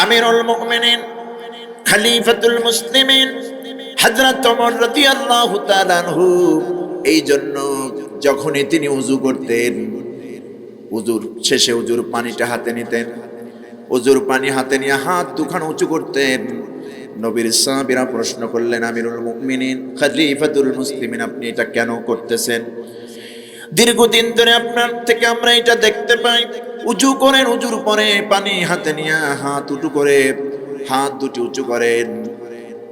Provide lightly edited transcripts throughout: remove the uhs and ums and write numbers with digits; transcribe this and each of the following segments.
আমিরুল মুমিনিন খলিফাতুল মুসলিমিন হযরত ওমর রাদিয়াল্লাহু তাআলা আনহু এই জন্য যখনই তিনি ওযু করতেন, ওযুর শেষে ওযুর পানিটা হাতে নিতেন, ওযুর পানি হাতে নিয়ে হাত দুখানা উঁচু করতেন। নবীর সাহাবীরা প্রশ্ন করলেন, আমিরুল মুমিনিন খলিফাতুল মুসলিমিন, আপনি এটা কেন করতেছেন? দীর্ঘদিন ধরে আপনার থেকে আমরা এটা দেখতে পাই, উঁচু করেন, উঁচুর পরে পানি হাতে নিয়ে হাত উঁচু করে হাত দুটি উঁচু করেন,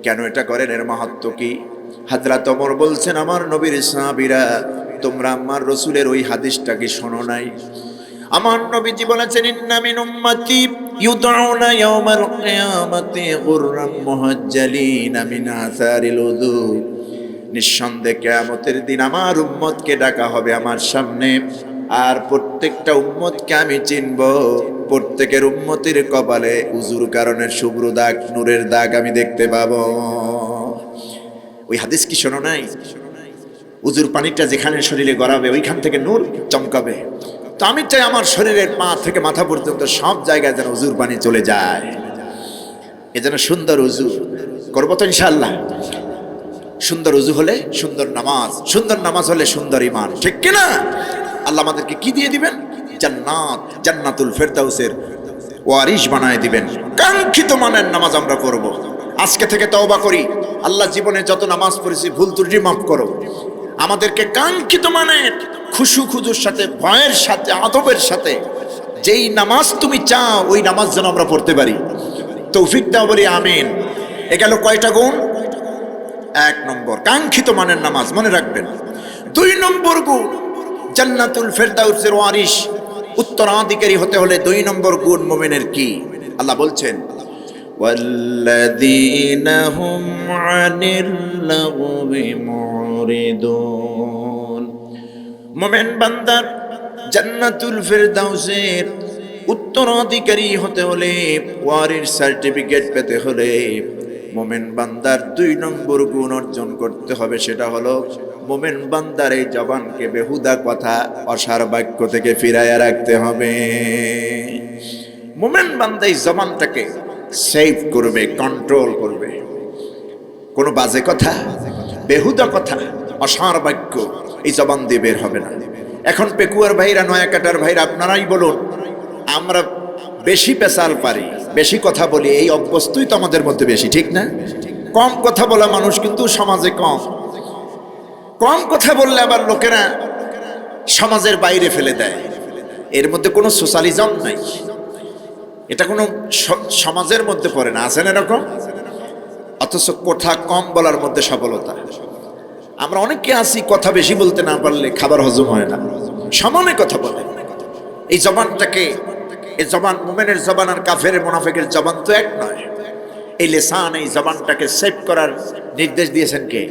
কেন এটা করেন? এর মাহাত্ম্য কি? হযরত ওমর বলছেন, আমার নবীর সাহাবীরা, তোমরা আমার রাসূলের ওই হাদিসটা কি শোনো নাই? আমার নবীজি বলেছেন, ইন্না মিন উম্মতি ইউদউনা ইয়াওমাল কিয়ামাতি গুররাম মুহাজ্জালিনা মিন আসারিল উযু। নিঃসন্দেহে কিয়ামতের দিন আমার উম্মতকে ডাকা হবে আমার সামনে, আর প্রত্যেকটা উম্মতকে আমি চিনব। প্রত্যেকের উম্মতের কপালে উযুর কারণে শুভ্র দাগ, নূরের দাগ আমি দেখতে পাবো। ওই হাদিস কি শোনো নাই? উযুর পানিটা যেখানে শরীরে গড়াবে ওইখান থেকে নূর চমকাবে। তো আমি চাই আমার শরীরের পা থেকে মাথা পর্যন্ত সব জায়গায় যেন উযুর পানি চলে যায়, এজন্য সুন্দর উযু করবো তো ইনশাআল্লাহ। সুন্দর উযু হলে সুন্দর নামাজ, সুন্দর নামাজ হলে সুন্দর ঈমান, ঠিক কি না? আল্লাহ আমাদেরকে কি দিয়ে দিবেন? জান্নাত, জান্নাতুল ফেরদাউসের ওয়ারিশ বানায় দিবেন। কাঙ্ক্ষিত মানের নামাজ আমরা করব। আজকে থেকে তওবা করি, আল্লাহ জীবনে যত নামাজ পড়েছি ভুল ত্রুটি মাফ করো। আমাদেরকে কাঙ্ক্ষিত মানের খুশু খুজুর সাথে, ভয়ের সাথে, আদবের সাথে যেই নামাজ তুমি চাও ওই নামাজ যেন আমরা পড়তে পারি। তৌফিক দাও বলি আমিন। এ গেল কয়টা গুণ? 1 নম্বর কাঙ্ক্ষিত মানের নামাজ, মনে রাখবেন। 2 নম্বর গুণ, জান্নাতুল ফেরদাউসের ওয়ারিশ, উত্তরাধিকারী হতে হলে 2 নম্বর গুণ মুমিনের কি? আল্লাহ বলছেন, ওয়াল্লাযীনা হুম আনিল লাগবি মুরিদুন। মুমিন বান্দার জান্নাতুল ফেরদাউসের উত্তরাধিকারী হতে হলে, ওয়ারিশ সার্টিফিকেট পেতে হলে মুমিন বান্দার 2 নম্বর গুণ অর্জন করতে হবে। সেটা হলো মুমিন বান্দার এই জবানকে বেহুদা কথা, অসার বাক্য থেকে ফিরাইয়া রাখতে হবে। মুমিন বান্দা এই জবানটাকে সেভ করবে, কন্ট্রোল করবে। কোনো বাজে কথা, বেহুদা কথা, অসার বাক্য এই জবান দিয়ে বের হবে না। এখন পেকুয়ার ভাইরা, নয়াকাটার ভাইরা, আপনারাই বলুন, আমরা বেশি পেশাল পারি, বেশি কথা বলি, এই অভ্যস্তই তো আমাদের মধ্যে বেশি, ঠিক না? কম কথা বলা মানুষ কিন্তু সমাজে কম। কম কথা বললে আবার লোকেরা সমাজের বাইরে ফেলে দেয়। এর মধ্যে কোনো সোশ্যালিজম নাই, এটা কোনো সমাজের মধ্যে পড়ে না। আছেন এরকম? অথচ কথা কম বলার মধ্যে সফলতা। আমরা অনেকে আছি কথা বেশি বলতে না পারলে খাবার হজম হয় না, সমানে কথা বলে। এই জবানটাকে, এই জবান, মুমিনের জবান আর কাফের মুনাফিকের জবান তো এক নয়। এই লিসান, এই জবানটাকে সেভ করার নির্দেশ দিয়েছেন কে?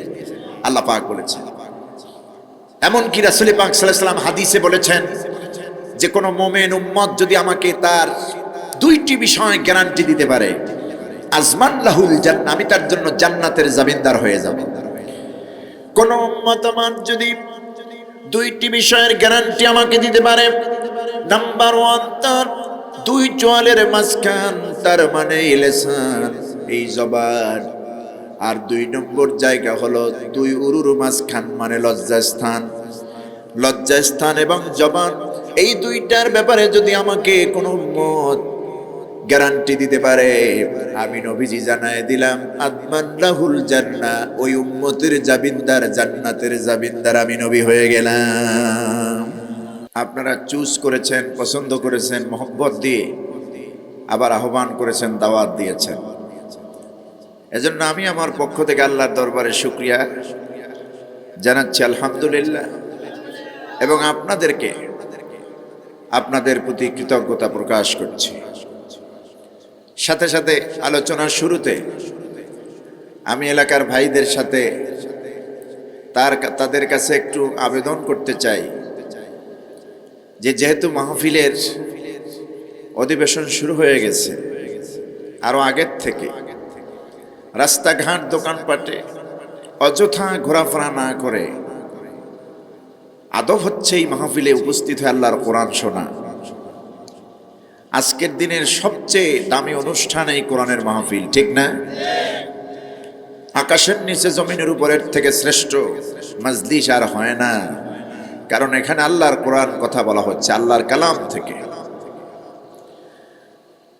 আল্লাহ পাক বলেছেন। এমনকি রাসূল পাক সাল্লাল্লাহু আলাইহি ওয়াসাল্লাম হাদিসে বলেছেন যে কোনো মুমিন উম্মত যদি আমাকে তার 2টি বিষয় গ্যারান্টি দিতে পারে, আজমান লাহুল জান্নাহ, আমি তার জন্য জান্নাতের জামিনদার হয়ে যাব। কোন উম্মত আমার যদি 2টি বিষয়ের গ্যারান্টি আমাকে দিতে পারে, নাম্বার 1 তার 2 চোয়ালের মাঝখান, তার মানে লিসান, এই জবান, আর 2 নম্বর জায়গা হলো 2 উরুর মাঝখান, মানে লজ্জাস্থান। লজ্জাস্থান এবং জবান, এই 2টার ব্যাপারে যদি আমাকে কোনো উম্মত গ্যারান্টি দিতে পারে, আমি নবীজি জানায় দিলাম, আদমান লাহুল জান্নাহ, ওই উম্মতের জামিনদার, জান্নাতের জামিনদার আমি নবী হয়ে গেলাম। আপনারা চুজ করেছেন, পছন্দ করেছেন মহব্বত দিয়ে, আবার আহ্বান করেছেন, দাওয়াত দিয়েছেন। এজন্য আমি আমার পক্ষ থেকে আল্লাহর দরবারে শুকরিয়া জানাচ্ছি, আলহামদুলিল্লাহ। এবং আপনাদেরকে, আপনাদের প্রতি কৃতজ্ঞতা প্রকাশ করছি। সাথে সাথে আলোচনার শুরুতে আমি এলাকার ভাইদের সাথে তাদের কাছে একটু আবেদন করতে চাই যে যেহেতু মাহফিলের অধিবেশন শুরু হয়ে গেছে, আরো আগের থেকে রাস্তাঘাট, দোকানপাটে অযথা ঘোরাফেরা না করে আদব হচ্ছে এই মাহফিলে উপস্থিত হয়ে আল্লাহর কোরআন শোনা। আজকের দিনের সবচেয়ে দামি অনুষ্ঠান এই কোরআনের মাহফিল, ঠিক না? আকাশের নিচে জমিনের উপরের থেকে শ্রেষ্ঠ মাজলিস আর হয় না, কারণ এখানে আল্লাহর কোরআন কথা বলা হচ্ছে, আল্লাহর কালাম থেকে।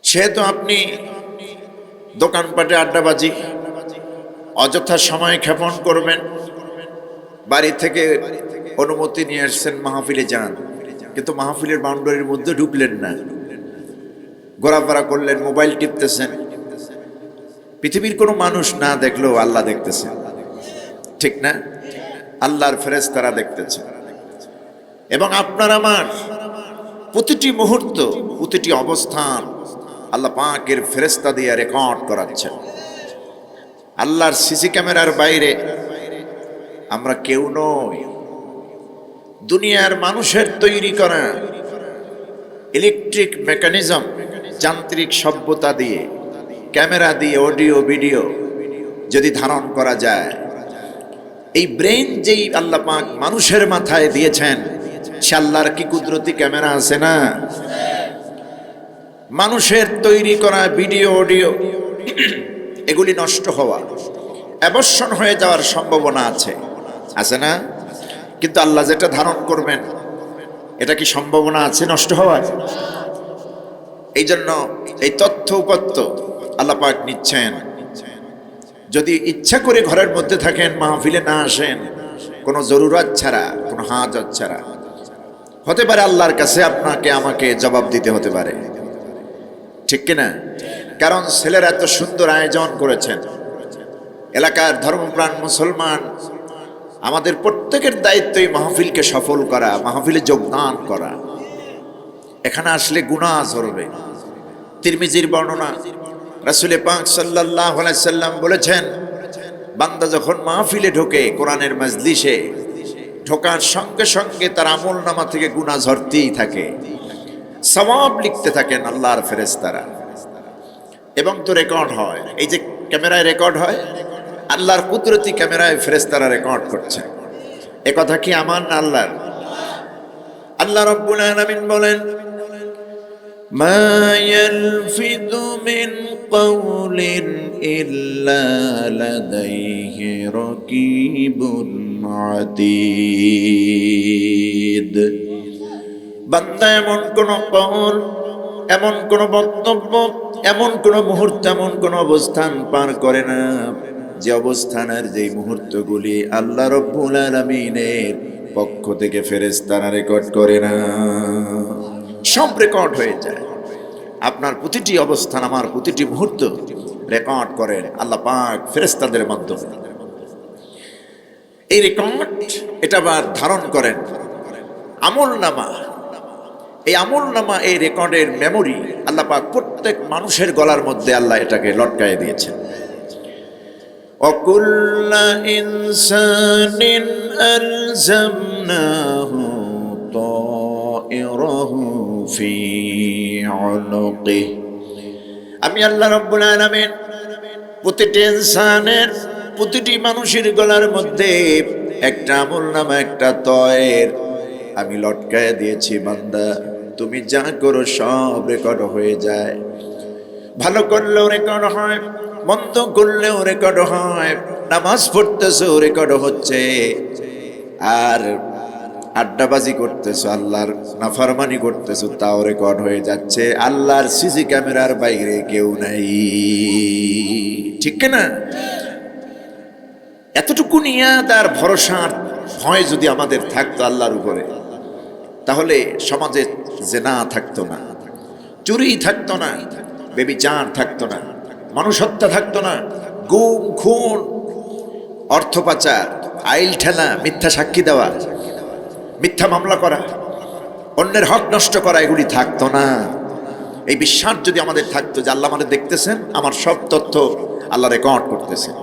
সেহেতু আপনি দোকানপাটে আড্ডাবাজি, অযথা সময় ক্ষেপণ করবেন, বাড়ি থেকে অনুমতি নিয়ে আসছেন মাহফিলে যান, কিন্তু মাহফিলের বাউন্ডারির মধ্যে ঢুকলেন না, ঘোরাফেরা করলেন, মোবাইল টিপতেছেন। পৃথিবীর কোনো মানুষ না দেখলেও আল্লাহ দেখতেছেন, ঠিক না? আল্লাহর ফেরেশতারা দেখতেছে, এবং আপনার আমার প্রতিটি মুহূর্ত, প্রতিটি অবস্থান আল্লাহ পাকের ফেরেশতা দিয়ে রেকর্ড করাচ্ছেন। আল্লাহর সিসি ক্যামেরার বাইরে আমরা কেউ নই। দুনিয়ার মানুষের তৈরি করা ইলেকট্রিক মেকানিজম, যান্ত্রিক সভ্যতা দিয়ে, ক্যামেরা দিয়ে অডিও ভিডিও যদি ধারণ করা যায়, এই ব্রেইন যেই আল্লাহ পাক মানুষের মাথায় দিয়েছেন, সে আল্লাহর কি কুদরতি ক্যামেরা আছে না? মানুষের তৈরি করা ভিডিও অডিও এগুলি নষ্ট হওয়া, অ্যাবর্ষণ হয়ে যাওয়ার সম্ভাবনা আছে, আছে না? কিন্তু আল্লাহ যেটা ধারণ করবেন, এটা কি সম্ভাবনা আছে নষ্ট হওয়ার? এই জন্য এই তথ্য উপাত্ত আল্লাহ পাক নিচ্ছেন। যদি ইচ্ছা করে ঘরের মধ্যে থাকেন, মাহফিলে না আসেন, কোনো জরুরত ছাড়া, কোনো হাজত ছাড়া, হতে পারে আল্লাহর কাছে আপনাকে আমাকে জবাব দিতে হতে পারে, ঠিক কিনা? কারণ ছেলেরা এত সুন্দর আয়োজন করেছেন, এলাকার ধর্মপ্রাণ মুসলমান, আমাদের প্রত্যেকের দায়িত্বই মাহফিলকে সফল করা, মাহফিলে যোগদান করা। এখানে আসলে গুনাহ ঝরবে। তিরমিজির বর্ণনা, রাসূল পাক সাল্লাল্লাহু আলাইহি সাল্লাম বলেছেন, বান্দা যখন মাহফিলে ঢোকে, কোরআনের মজলিসে ঢোকার সঙ্গে সঙ্গে তার আমলনামা থেকে গুনাহ ঝরতেই থাকে, সওয়াব লিখতে থাকেন আল্লাহর ফেরেশতারা, এবং তো রেকর্ড হয়। এই যে ক্যামেরায় রেকর্ড হয়, আল্লাহর কুদরতি ক্যামেরায় ফেরেশতারা রেকর্ড করছে। এ কথা কি আমার না আল্লাহর? আল্লাহ রাব্বুল আলামিন বলেন, মা ইয়ালফিযু মিন কাওলিন ইল্লা লাদাইহি রাকীবুন আতীদ। বান্দা এমন কোন কওল, এমন কোন বক্তব্য, এমন কোন মুহূর্ত, এমন কোন অবস্থান পার করে না, যে অবস্থানের যেই মুহূর্তগুলি আল্লাহ রাব্বুল আলামিনের পক্ষ থেকে ফেরেশতারা রেকর্ড করে না, সব রেকর্ড হয়ে যায়। আপনার প্রতিটি অবস্থান, আমার প্রতিটি মুহূর্ত রেকর্ড করেন আল্লাহ পাক ফেরেশতাদের মাধ্যমে। এই রেকর্ড এটা আবার ধারণ করেন আমলনামা। এই আমলনামা, এই রেকর্ডের মেমোরি আল্লাহ পাক প্রত্যেক মানুষের গলার মধ্যে আল্লাহ এটাকে লটকায় দিয়েছেন। وَكُلَّ إِنسَانٍ أَلْزَمْنَاهُ طَائِرَهُ فِي عُنُقِهِ। আমি আল্লাহ রাব্বুল আলামিন প্রতিটি ইনসানের, প্রতিটি মানুষের গলার মধ্যে একটা আমলনামা, একটা তয়ের আমি লটকায় দিয়েছি। বান্দা, তুমি যা করো সব রেকর্ড হয়ে যায়। ভালো করলেও রেকর্ড হয়, মন্দ করলেও রেকর্ড হয়, নামাজ পড়তেছো রেকর্ড হচ্ছে, আর আড্ডাবাজি করতেছো, আল্লাহর নাফরমানি করতেছো, তাও রেকর্ড হয়ে যাচ্ছে। আল্লাহর সিসি ক্যামেরার বাইরে কেউ নাই, ঠিক না? এতটুকু নিয়াদ আর ভরসার ভয় যদি আমাদের থাকতো আল্লাহর উপরে, তাহলে সমাজে জিনা থাকতো না, চুরি থাকতো না, ব্যভিচার থাকতো না, মানুষ হত্যা থাকতো না, গুম খুন, অর্থ পাচার, আইল ঠেলা, মিথ্যা সাক্ষী দেওয়া, মিথ্যা মামলা করা, অন্যের হক নষ্ট করা, এগুলি থাকতো না। এই বিশ্বাস যদি আমাদের থাকতো যে আল্লাহ আমাদের দেখতেছেন, আমার সব তথ্য আল্লাহ রেকর্ড করতেছেন।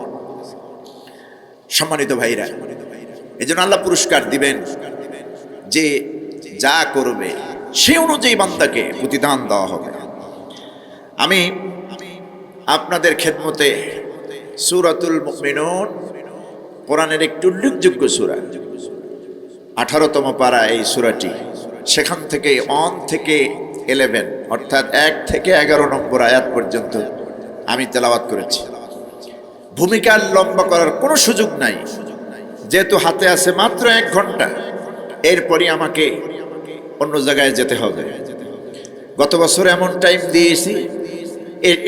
সম্মানিত ভাইরা, এই জন্য আল্লাহ পুরস্কার দিবেন, যে যা করবে সে অনুযায়ী বান্দাকে প্রতিদান দেওয়া হবে। আমি আপনাদের খেদমতে সূরাতুল মুমিনুন, কোরআনের একটি উল্লেখযোগ্য সূরা, 18তম পারা এই সূরাটি, সেখান থেকে 1 থেকে 11 অর্থাৎ 1 থেকে 11 নম্বর আয়াত পর্যন্ত আমি তেলাওয়াত করেছি। ভূমিকা লম্বা করার কোনো সুযোগ নাই, যেহেতু হাতে আছে মাত্র 1 ঘন্টা, এরপরই আমাকে অন্য জায়গায় যেতে হবে। গত বছর এমন টাইম দিয়েছি,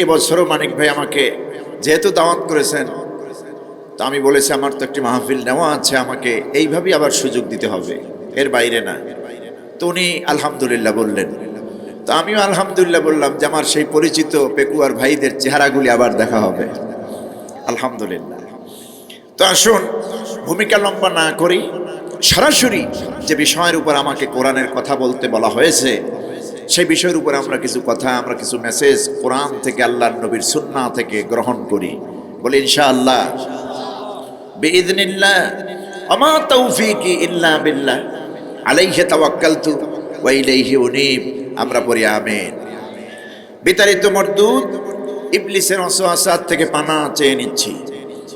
এবছরও মানিক ভাই আমাকে যেহেতু দাওয়াত করেছেন, তো আমি বলেছি আমার তো একটি মাহফিল নেওয়া আছে, আমাকে এইভাবেই আবার সুযোগ দিতে হবে, এর বাইরে না। তো উনি আলহামদুলিল্লাহ বললেন, তো আমিও আলহামদুলিল্লাহ বললাম যে আমার সেই পরিচিত পেকুয়ার ভাইদের চেহারাগুলি আবার দেখা হবে, আলহামদুলিল্লাহ। তো আসুন ভূমিকা লম্বা না করি, সরাসরি যে বিষয়ের উপর আমাকে কোরআনের কথা বলতে বলা হয়েছে সেই বিষয়ের উপর আমরা কিছু কথা, আমরা কিছু মেসেজ কোরআন থেকে, আল্লাহর নবীর সুন্নাহ থেকে গ্রহণ করি। বলি ইনশাআল্লাহ, বিইذنিল্লাহ, আমা তৌফিকি ইল্লা বিল্লাহ, আলাইহি তাওয়াক্কালতু ওয়া ইলাইহি উনীব। আমরা পড়ি আমিন। বিতাড়িত মরদুদ ইবলিসের ওয়াসওয়াসা থেকে পানা চেয়ে নিচ্ছি,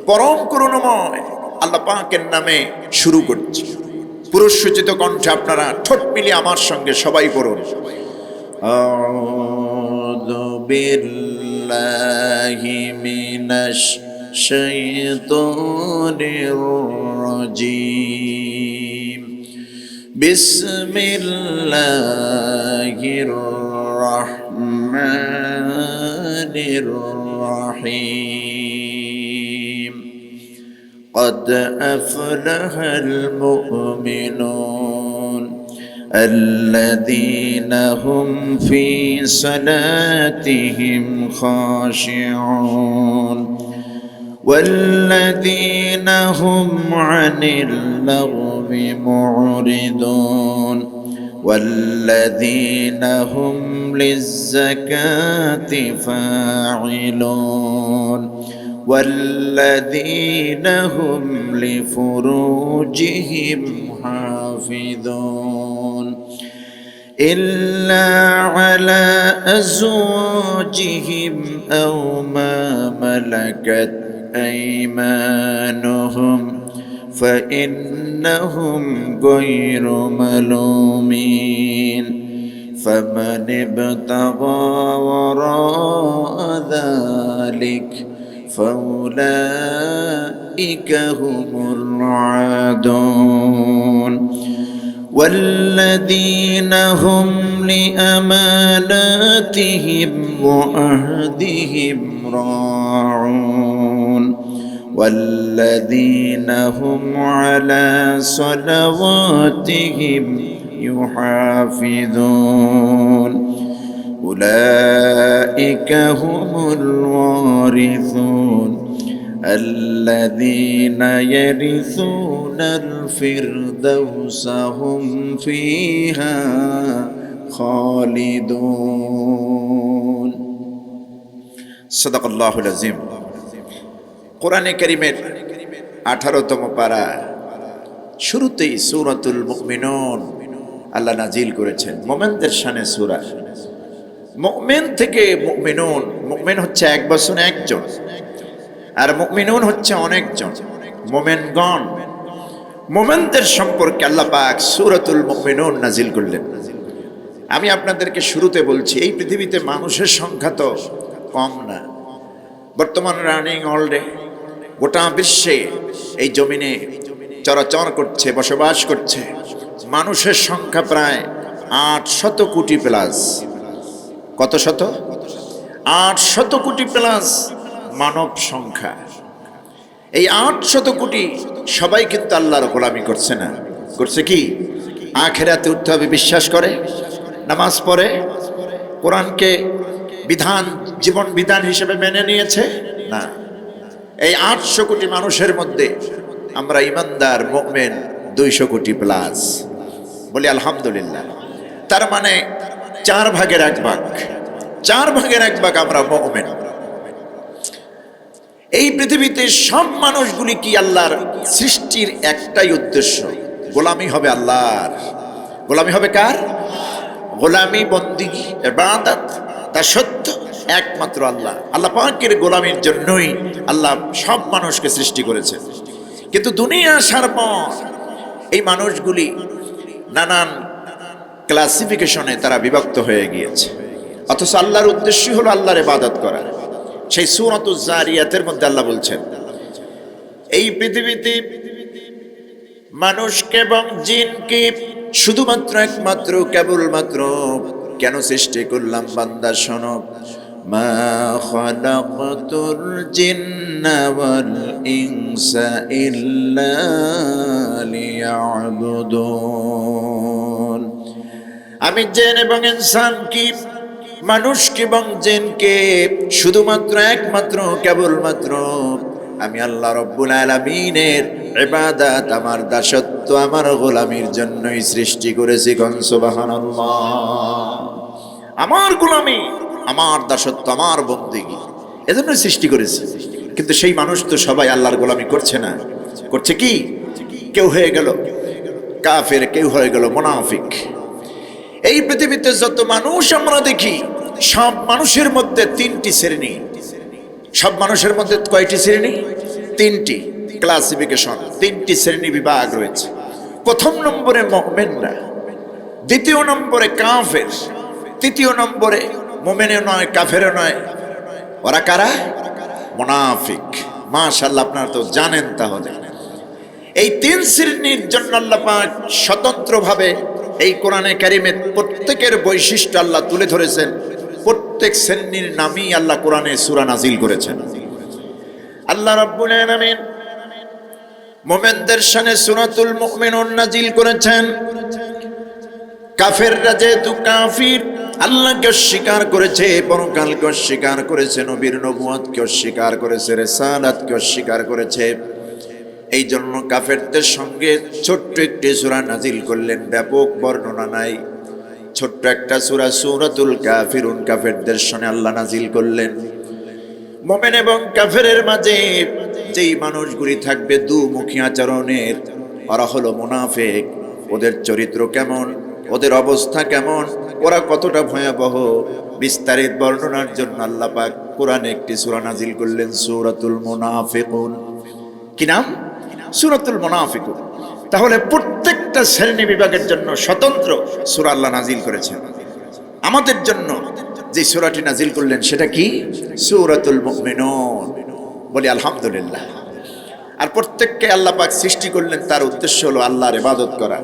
পরম করুণাময় আল্লাহ পাকের নামে শুরু করছি। পুরুষ সূচিত কণ্ঠে আপনারা ঠোঁট মিলিয়ে আমার সঙ্গে সবাই পড়ুন, আউযু বিল্লাহি মিনাশ শাইতানির রাজীম, বিসমিল্লাহির রাহমানির রাহিম, قد أفلح المؤمنون الذين هم في صلاتهم خاشعون والذين هم عن اللغو معرضون والذين هم للزكاة فاعلون والذين هم لفروجهم حافظون إلا على أزواجهم أو ما ملكت أيمانهم فإنهم غير ملومين فمن ابتغى وراء ذلك فأولئك هم العادون والذين هم لأماناتهم وعهدهم راعون والذين هم على صلواتهم يحافظون أولئك هم الوارثون الذين يرثون الفردوس هم فيها خالدون صدق الله العظيم কোরআনে কারীমের 18তম পারা শুরুতেই সূরাতুল মুমিনুন আল্লাহ নাজিল করেছেন। মুমিনদের শানে সূরা। মুমিন থেকে মুমিনুন, মুমিন হচ্ছে এক বছর একজন, আর মুমিনুন হচ্ছে অনেকজন, মুমিনগণ। মুমিনদের সম্পর্কে আল্লাহ পাক সূরাতুল মুমিনুন নাজিল করলেন। আমি আপনাদেরকে শুরুতে বলছি, এই পৃথিবীতে মানুষের সংখ্যা তো কম না। বর্তমান রানিং ওয়ার্ল্ডে গোটা বিশ্বে এই জমিনে চরাচর করছে, বসবাস করছে মানুষের সংখ্যা প্রায় 800 কোটি প্লাস। কত শত? 800 কোটি প্লাস মানব সংখ্যা। এই 800 কোটি সবাই কিন্তু আল্লাহর গোলামি করছে না, করছে কি? আখিরাতে উঠতে হবে বিশ্বাস করে, নামাজ পড়ে, কোরআনকে বিধান, জীবন বিধান হিসেবে মেনে নিয়েছে না। এই 800 কোটি মানুষের মধ্যে আমরা ইমানদার মুমিন 200 কোটি প্লাস। বলি আলহামদুলিল্লাহ। তার মানে 4 ভাগের 1 ভাগ, 4 ভাগের 1 ভাগ আমরা মুমিন। এই পৃথিবীতে সব মানুষগুলি কি আল্লাহর সৃষ্টির একটাই উদ্দেশ্য, গোলামি হবে আল্লাহর। গোলামি হবে কার? গোলামি, বন্দেগী, ইবাদত, দাসত্ব একমাত্র আল্লাহ। আল্লাহ পাকের গোলামির জন্যই আল্লাহ সব মানুষকে সৃষ্টি করেছে। কিন্তু দুনিয়া আসার পর এই মানুষগুলি নানান ক্লাসিফিকেশনে তারা বিভক্ত হয়ে গিয়েছে। অথচ আল্লাহর উদ্দেশ্যই হলো আল্লাহর ইবাদত করা। সেই সূরাতুজ জারিয়াতের মধ্যে আল্লাহ বলছেন, এই পৃথিবীতে মানুষকে এবং জিনকে শুধুমাত্র একমাত্র কেবলমাত্র কেন সৃষ্টি করলাম বান্দা শোনো, মা খালাকতুল জিন্না ওয়াল ইনসা ইল্লা লিয়াবুদুন। আমি জিন এবং ইনসানকে, মানুষকে এবং জিনকে শুধুমাত্র একমাত্র কেবলমাত্র আমি আল্লাহ রব্বুল আলামিনের ইবাদত, আমার দাসত্ব, আমার গোলামির জন্যই সৃষ্টি করেছি। কোন সুবহানাল্লাহ। আমার গোলামি, আমার দাসত্ব, আমার বন্দেগী, এজন্যই সৃষ্টি করেছি। কিন্তু সেই মানুষ তো সবাই আল্লাহর গোলামি করছে না। করছে কি? কেউ হয়ে গেল কাফের, কেউ হয়ে গেল মুনাফিক। এই পৃথিবীতে যত মানুষ আমরা দেখি, সব মানুষের মধ্যে তিনটি শ্রেণী। সব মানুষের মধ্যে কয়টি শ্রেণী? তিনটি ক্লাসিফিকেশন, তিনটি শ্রেণী বিভাগ রয়েছে। প্রথম নম্বরে মুমিনরা, দ্বিতীয় নম্বরে কাফের, তৃতীয় নম্বরে মুমিনও নয় কাফেরও নয়। ওরা কারা? মুনাফিক। মাশাআল্লাহ, আপনারা তো জানেন। তাহলে এই তিন শ্রেণীর জন্য আল্লাহ পাক স্বতন্ত্রভাবে এই কোরআনে কারিমে প্রত্যেকের বৈশিষ্ট্য আল্লাহ তুলে ধরেছেন। প্রত্যেক শ্রেণীর নামই আল্লাহ কোরআনে সূরা নাজিল করেছেন। আল্লাহ রাব্বুল আলামিন মুমিনদের শানে সূরাতুল মুমিনুন নাজিল করেছেন। কাফেররা যেহেতু কাফির, আল্লাহকে অস্বীকার করেছে, পরকালকে অস্বীকার করেছে, নবীর নবুয়তকে অস্বীকার করেছে, রিসালাতকে অস্বীকার করেছে, এই জন্য কাফেরদের সঙ্গে ছোট্ট একটি সূরা নাজিল করলেন। ব্যাপক বর্ণনা নাই, ছোট্ট একটা সূরা, সূরাতুল কাফিরুন, কাফেরদের সঙ্গে আল্লাহ নাজিল করলেন। মুমিন এবং কাফেরের মাঝে যেই মানুষগুলি থাকবে দুমুখী আচরণের, ওরা হলো মুনাফিক। ওদের চরিত্র কেমন, ওদের অবস্থা কেমন, ওরা কতটা ভয়াবহ, বিস্তারিত বর্ণনার জন্য আল্লাহ পাক কোরআনে একটি সূরা নাজিল করলেন, সূরাতুল মুনাফিকুন। কি নাম? সূরাতুল মুনাফিকুন। তাহলে প্রত্যেকটা শ্রেণী বিভাগের জন্য স্বতন্ত্র সূরা আল্লাহ নাজিল করেছেন। আমাদের জন্য যে সূরাটি নাজিল করলেন সেটা কি? সূরাতুল মুমিনুন। বলি আলহামদুলিল্লাহ। আর প্রত্যেককে আল্লাহ পাক সৃষ্টি করলেন, তার উদ্দেশ্য হলো আল্লাহর ইবাদত করা।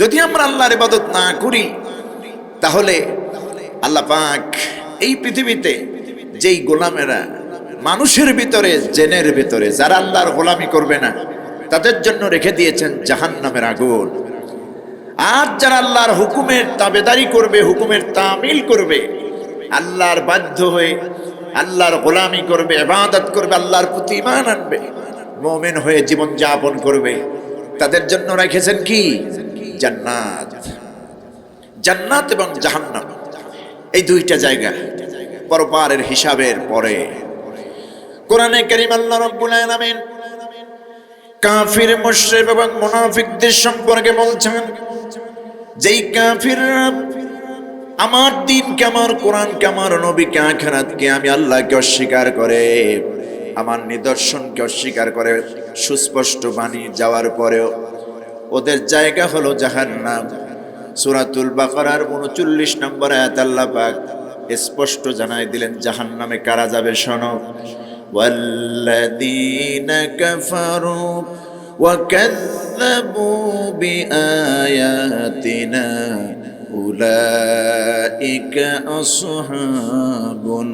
যদি আমরা আল্লাহর ইবাদত না করি, তাহলে আল্লাহ পাক এই পৃথিবীতে যেই গোলামেরা মানুষের ভিতরে, জিনের ভিতরে যারা আল্লাহর গোলামি করবে না, তাদের জন্য রেখে দিয়েছেন জাহান্নামের আগুন। আর যারা আল্লাহর হুকুমের তাবেদারি করবে, হুকুমের তামিল করবে, আল্লাহর বাধ্য হয়ে আল্লাহর গোলামি করবে, ইবাদত করবে, আল্লাহর প্রতি ঈমান আনবে, মুমিন হয়ে জীবন যাপন করবে, তাদের জন্য রেখেছেন কি? জান্নাত। জান্নাত এবং জাহান্নাম, এই দুইটা জায়গা পরপারের হিসাবের পরে। কোরআনে কারীম আল্লাহ রাব্বুল আলামিন কাফির, মুশরিক এবং মুনাফিকদের সম্পর্কে বলছেন, যেই কাফিররা আমার দিনকে, আমার কোরআনকে, আমার নবীকে, আখিরাতকে, আমি আল্লাহকে অস্বীকার করে, আমার নিদর্শনকে অস্বীকার করে, সুস্পষ্ট বাণী যাওয়ার পরেও ওদের জায়গা হলো জাহান্নাম। সূরাতুল বাকারার 39 নম্বর আয়াত আল্লাহ পাক স্পষ্ট জানাই দিলেন জাহান্নামে কারা যাবে। শোনো, ওয়াল্লাযীনা কাফারু ওয়া কাযযাবু বিআয়াতিনা উলাইকা আসহাবুন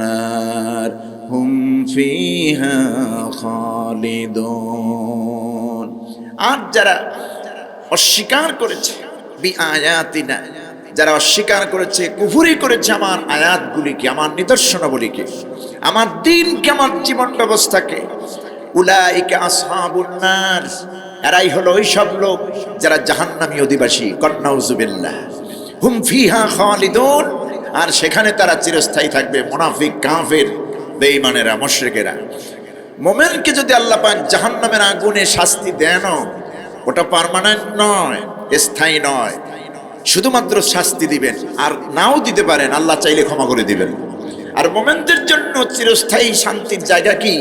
নার হুম ফিহা খালিদুন। আর যারা অস্বীকার করেছে বিআয়াতিনা, যারা অস্বীকার করেছে, কুফরি করেছে আমার আয়াতগুলিকে, আমার নিদর্শনাবলীকে, আমার দিনকে, আমার জীবন ব্যবস্থাকে, উলাইকা আসহাবুন নার, এরাই হলো ওই সব লোক যারা জাহান্নামী অধিবাসী। নাউযুবিল্লাহ। হুম ফিহা খালিদুন, আর সেখানে তারা চিরস্থায়ী থাকবে। মুনাফিক, কাফের, বেঈমানেরা, মুশরিকেরা। মুমিনকে যদি আল্লাহ পাক জাহান্নামের আগুনে শাস্তি দেন, ওটা পার্মানেন্ট নয়, স্থায়ী নয়, শুধুমাত্র শাস্তি দিবেন, আর নাও দিতে পারেন, আল্লাহ চাইলে ক্ষমা করে দিবেন। আর মুমিনদের জন্য চিরস্থায়ী শান্তির জায়গা কি?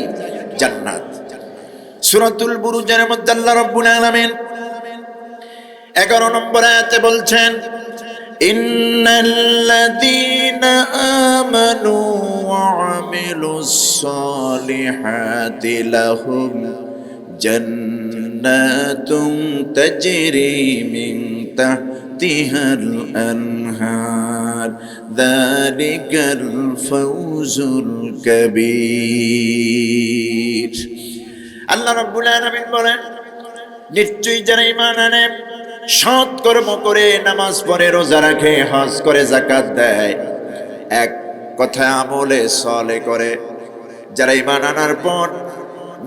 জান্নাত। সূরাতুল বুরুজের মধ্যে আল্লাহ রাব্বুল আলামিন 11 নম্বর আয়াতে বলছেন, ইন্নাল্লাযীনা আমানু ওয়া আমিলুস সালিহাতি লাহুম জান্নাতুন তাজরি মিন তাহতিহাল আনহার যালিকাল ফাওজুল কাবীর। আল্লাহ রাব্বুল আলামিন বলেন, নিশ্চয়ই যারা ঈমান আনে, সৎ কর্ম করে, নামাজ পড়ে, রোজা রাখে, হজ করে, যাকাত দেয়, এক কথায় আমলে সলে করে, যারা ঈমান আনার পর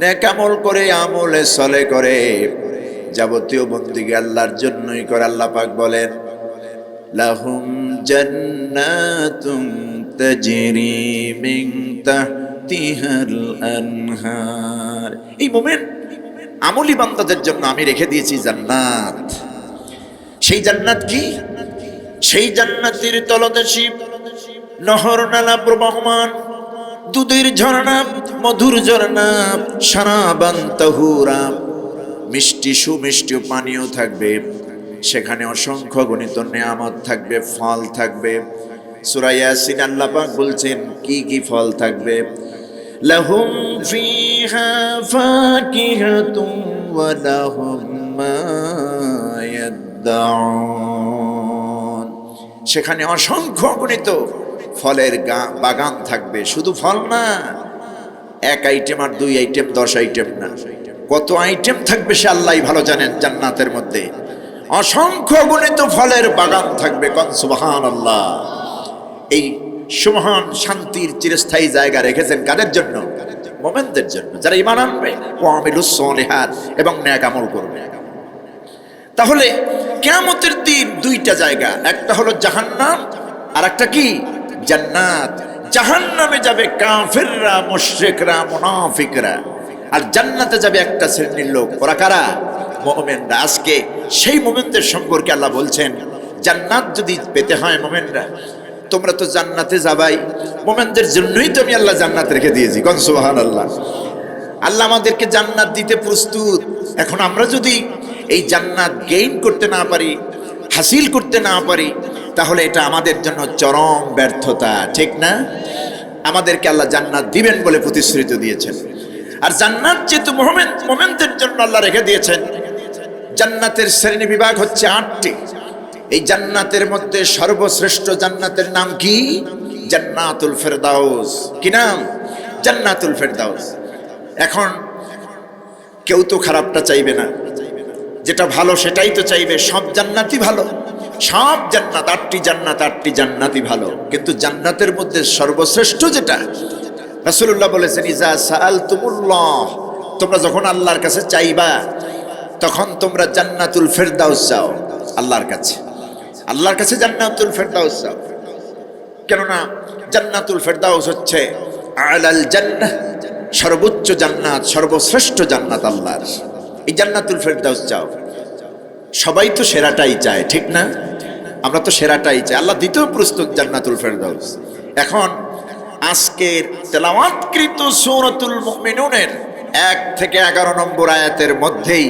নেক আমল করে, আমলে সলে করে, যাবতীয় বন্দেগী আল্লাহর জন্যই করে, আল্লাহ পাক বলেন, লাহুম জান্নাতুন তাজরি মিন তাহতিহাল আনহার। এই মুমিন আমলি বান্দাদের জন্য আমি রেখে দিয়েছি জান্নাত। সেই জান্নাত কি? সেই জান্নাতের তলদেশে নহর নালা প্রবাহমান, দুধের ঝর্ণা, মধুর ঝর্ণা, শারাবান তাহুরা, মিষ্টি সুমিষ্টি পানীয় থাকবে। সেখানে অসংখ্য গণিত নেয়ামত থাকবে, ফল থাকবে। সূরা ইয়াসিন আল্লাহ পাক বলছেন কি কি ফল থাকবে। লাহুম ফিহা ফাকিহাতুন ওয়া লাহুম মা ইয়াদদাউন। সেখানে অসংখ্য গণিত ফলের বাগান থাকবে। শুধু ফল না, এক আইটেম আর দুই আইটেম, 10 আইটেম না, কত আইটেম থাকবে সে আল্লাহই ভালো জানেন। জান্নাতের মধ্যে অসংখ্য গণিত ফলের বাগান থাকবে। কোন সুবহানাল্লাহ। এই সুমহান শান্তির চিরস্থায়ী জায়গা রেখেছেন কাদের জন্য? মুমিনদের জন্য, যারা ঈমান আনবে, ওয়া আমিলুস সালিহাত, এবং নেক আমল করবে। তাহলে কিয়ামতের দিন দুইটা জায়গা, একটা হলো জাহান্নাম, আর একটা কি? জান্নাত। জাহান্নামে যাবে কাফিররা, মুশরিকরা, মুনাফিকরা, আর জান্নাতে যাবে একটা শ্রেণীর লোক। ওরা কারা? মুমিনরা। আজকে সেই মুমিনদের সম্পর্কে আল্লাহ বলছেন, জান্নাত যদি পেতে হয় মুমিনরা, তোমরা তো জান্নাতে যাবাই, মুমিনদের জন্যই তো আমি আল্লাহ জান্নাত রেখে দিয়েছি। কোন সুবহানাল্লাহ। আল্লাহ আমাদেরকে জান্নাত দিতে প্রস্তুত। এখন আমরা যদি এই জান্নাত গেইন করতে না পারি, হাসিল করতে না পারি, তাহলে এটা আমাদের জন্য চরম ব্যর্থতা, ঠিক না? আমাদেরকে আল্লাহ জান্নাত দিবেন বলে প্রতিশ্রুতি দিয়েছেন। আর জান্নাত যেহেতু মুমিনদের জন্য আল্লাহ রেখে দিয়েছেন, জান্নাতের শ্রেণী বিভাগ হচ্ছে 8টি। এই জান্নাতের মধ্যে সর্বশ্রেষ্ঠ জান্নাতের নাম কি? জান্নাতুল ফেরদাউস। কি নাম? জান্নাতুল ফেরদাউস। এখন কেউ তো খারাপটা চাইবে না, যেটা ভালো সেটাই তো চাইবে। সব জান্নাতই ভালো, সব জান্নাত, 8টি জান্নাত, 8টি জান্নাতই ভালো। কিন্তু জান্নাতের মধ্যে সর্বশ্রেষ্ঠ যেটা, রাসূলুল্লাহ বলেছেন, ইজা সাআলতুমুল্লাহ, তোমরা যখন আল্লাহর কাছে চাইবা, তখন তোমরা জান্নাতুল ফেরদাউস চাও আল্লাহর কাছে। আল্লাহর কাছে জান্নাতুল ফেরদাউস চাও। কেননা জান্নাতুল ফেরদাউস হচ্ছে আলাল জান্নাহ, সর্বোচ্চ জান্নাত, সর্বশ্রেষ্ঠ জান্নাত আল্লাহর। এই জান্নাতুল ফেরদাউস চাও। সবাই তো সেরাটাই চায়, ঠিক না? আমরা তো সেরাটাই চাই। আল্লাহ দিতেও প্রস্তুত জান্নাতুল ফেরদাউস। এখন আজকের তেলাওয়াতকৃত সূরাতুল মুমিনুনের 1 থেকে 11 নম্বর আয়াতের মধ্যেই